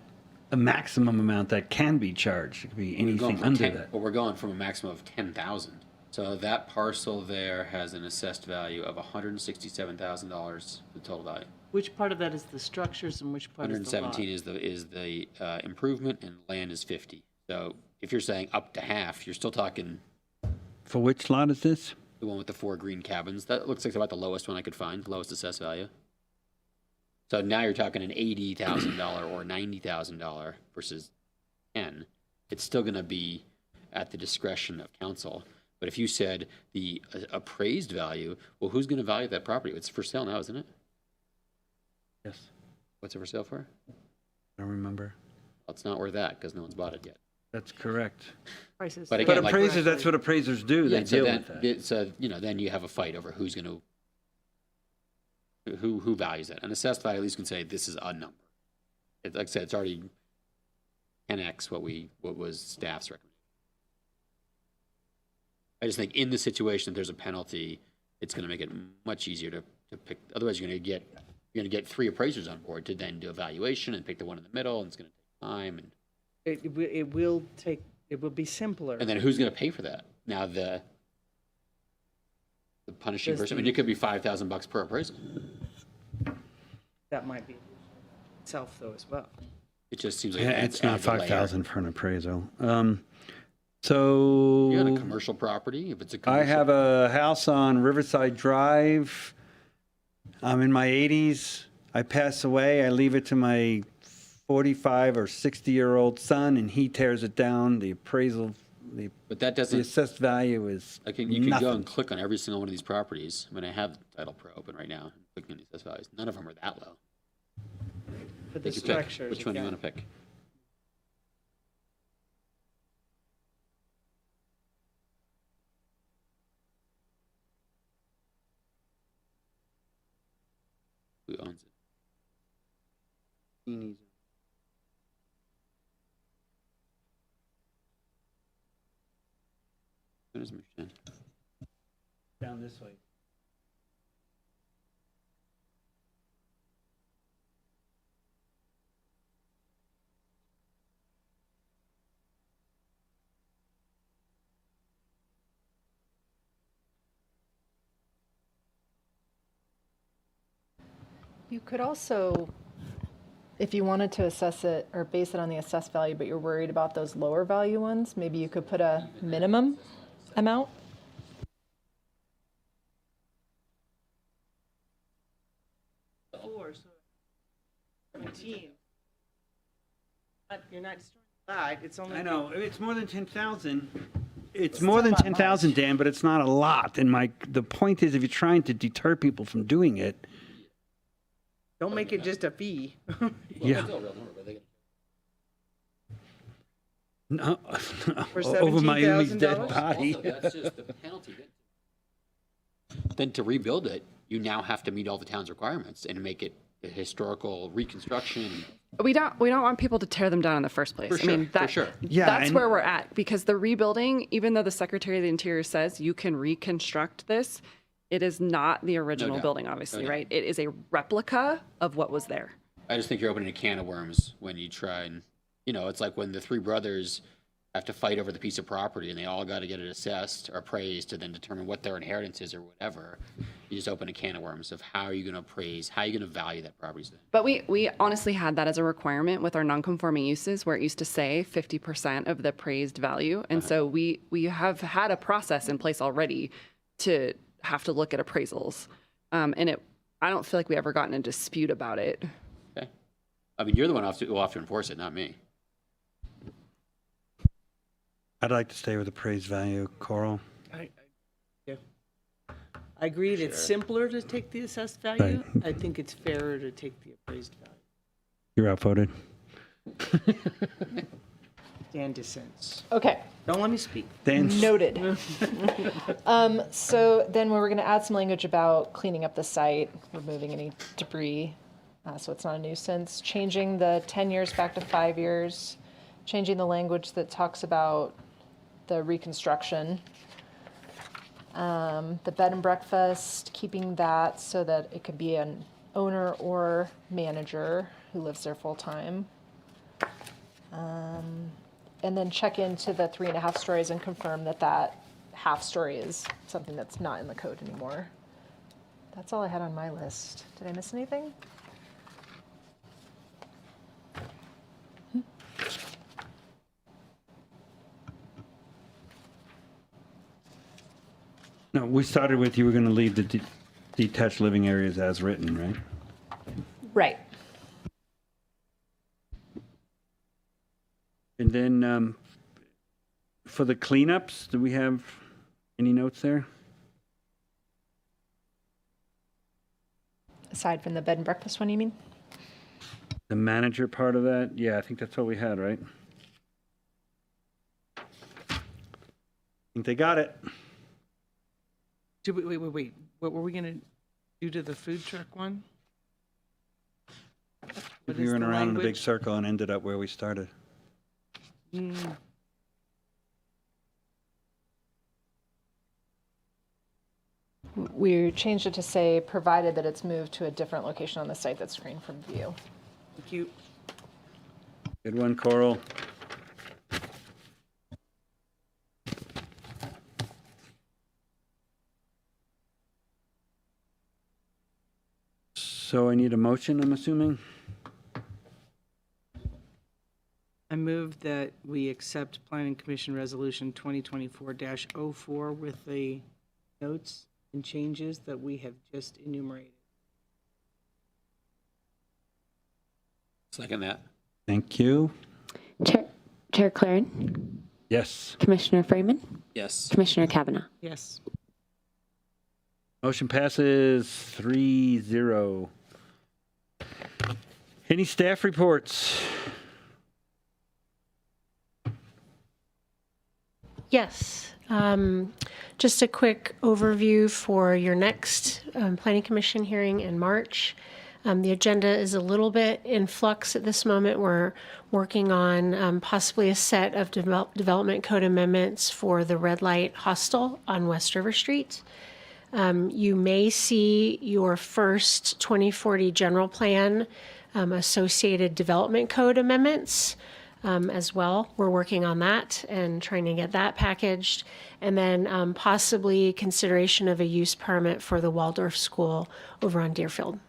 maximum amount that can be charged. It could be We're going anything from under 10 that. But we're going from a maximum of 10,000. So that parcel there has an assessed value of $167,000, the total value. Which part of that is the structures and which part is the lot? 117 is the improvement, and land is 50. So if you're saying up to half, you're still talking For which lot is this? the one with the 4 green cabins. That looks like about the lowest one I could find, lowest assessed value. So now you're talking an $80,000 or $90,000 versus 10. It's still going to be at the discretion of council. But if you said the appraised value, well, who's going to value that property? It's for sale now, isn't it? Yes. What's it for sale for? I don't remember. Well, it's not worth that because no one's bought it yet. That's correct. Prices. But But again, like- appraisers, that's what appraisers do. They Yeah, so deal then, with that. so, then you have a fight over who's going to, who values that. An assessed value at least can say, this is a number. Like I said, it's already 10x what was staff's recommendation. I just think in the situation, if there's a penalty, it's going to make it much easier to pick. Otherwise, you're going to get 3 appraisers on board to then do evaluation and pick the one in the middle, and it's going to take time. And It will be simpler. then who's going to pay for that? Now the punishing person. I mean, it could be $5,000 per appraisal. That might be itself though as well. It just seems like Yeah, adds- it's not adds a layer. 5,000 for an appraisal. You got a So commercial property. If it's a I commercial, have a house on Riverside Drive. I'm in my 80s. I pass away. I leave it to my 45 or 60-year-old son, and he tears it down. The appraisal, but that the doesn't. assessed value is You can go nothing. and click on every single one of these properties. I mean, I have Title Pro open right now. I'm clicking on these assessed values. None of them are that low. For the Take your pick. structures. Which one do you again. want to pick? Who owns it? Where's Michelle? Down this way. You could also, if you wanted to assess it or base it on the assessed value, but you're worried about those lower value ones, maybe you could put a minimum amount. Four, so 17. You're not destroying the lot. It's only. I know, it's more than 10,000. It's It's more still than not 10,000, much. Dan, but it's not a lot. And the point is, if you're trying to deter people from doing it, Don't make it just a fee. yeah. No, For over Mayumi's dead $17,000? body. That's just the penalty. Then to rebuild it, you now have to meet all the town's requirements and make it a historical reconstruction. We don't want people to tear them down in the first place. For I mean, sure, for sure. Yeah, that's and- where we're at because the rebuilding, even though the Secretary of the Interior says you can reconstruct this, it is not the original doubt. building, obviously, No doubt. right? It is a replica of what was there. I just think you're opening a can of worms when you try and, it's like when the 3 brothers have to fight over the piece of property and they all got to get it assessed or appraised to then determine what their inheritance is or whatever. You just open a can of worms of how are you going to appraise, how are you going to value that property. But we honestly had that as a requirement with our non-conforming uses where it used to say 50% of the appraised value. And so we have had a process in place already to have to look at appraisals. And I don't feel like we ever got in a dispute about it. Okay. I mean, you're the one who will have to enforce it, not me. I'd like to stay with appraised value, Coral. Yeah. I agree. It's simpler to take the assessed value. I think it's fairer to take the appraised value. You're outvoted. Dan dissents. Okay, Don't let me speak. Dan, noted. So then we're going to add some language about cleaning up the site, removing any debris, so it's not a nuisance, changing the 10 years back to 5 years, changing the language that talks about the reconstruction, the bed and breakfast, keeping that so that it could be an owner or manager who lives there full time. And then check into the 3.5 stories and confirm that that half story is something that's not in the code anymore. That's all I had on my list. Did I miss anything? no, we started with you were going to leave the detached living areas as written, right? Right. And then for the cleanups, do we have any notes there? Aside from the bed and breakfast one, you mean? The manager part of that, yeah, I think that's what we had, right? I think they got it. Wait. What were we gonna do to the food truck one? What We is went the around in a big language? circle and ended up where we started. Mm, We changed it to say, provided that it's moved to a different location on the site that's screened from view. Thank you. Good one, Coral. So I need a motion, I'm assuming? I move that we accept Planning Commission Resolution 2024-04 with the notes and changes that we have just enumerated. Second that. Thank you. Chair Claren, Yes. Commissioner Freeman, Yes. Commissioner Kavanaugh. Yes. Motion passes 3-0. Any staff reports? Yes. Just a quick overview for your next Planning Commission hearing in March. The agenda is a little bit in flux at this moment. We're working on possibly a set of development code amendments for the red light hostel on West River Street. You may see your first 2040 general plan associated development code amendments as well. We're working on that and trying to get that packaged. And then possibly consideration of a use permit for the Waldorf School over on Deerfield.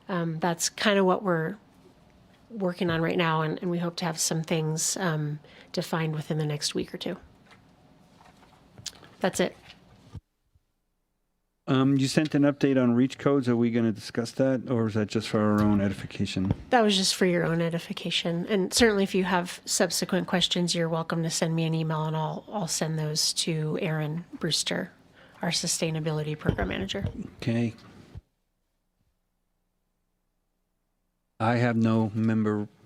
That's kind of what we're working on right now, and we hope to have some things defined within the next week or two. That's it. You sent an update on reach codes. Are we going to discuss that, or is that just for our own edification? That was just for your own edification. And certainly if you have subsequent questions, you're welcome to send me an email, and I'll send those to Aaron Brewster, our Sustainability Program Manager. Okay. I have no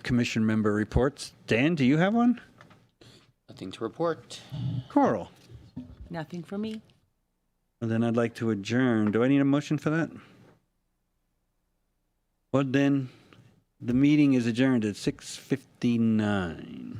commission member reports. Dan, do you have one? Nothing to report. Coral. Nothing for me. Well, then I'd like to adjourn. Do I need a motion for that? Well, then, the meeting is adjourned at 6:59.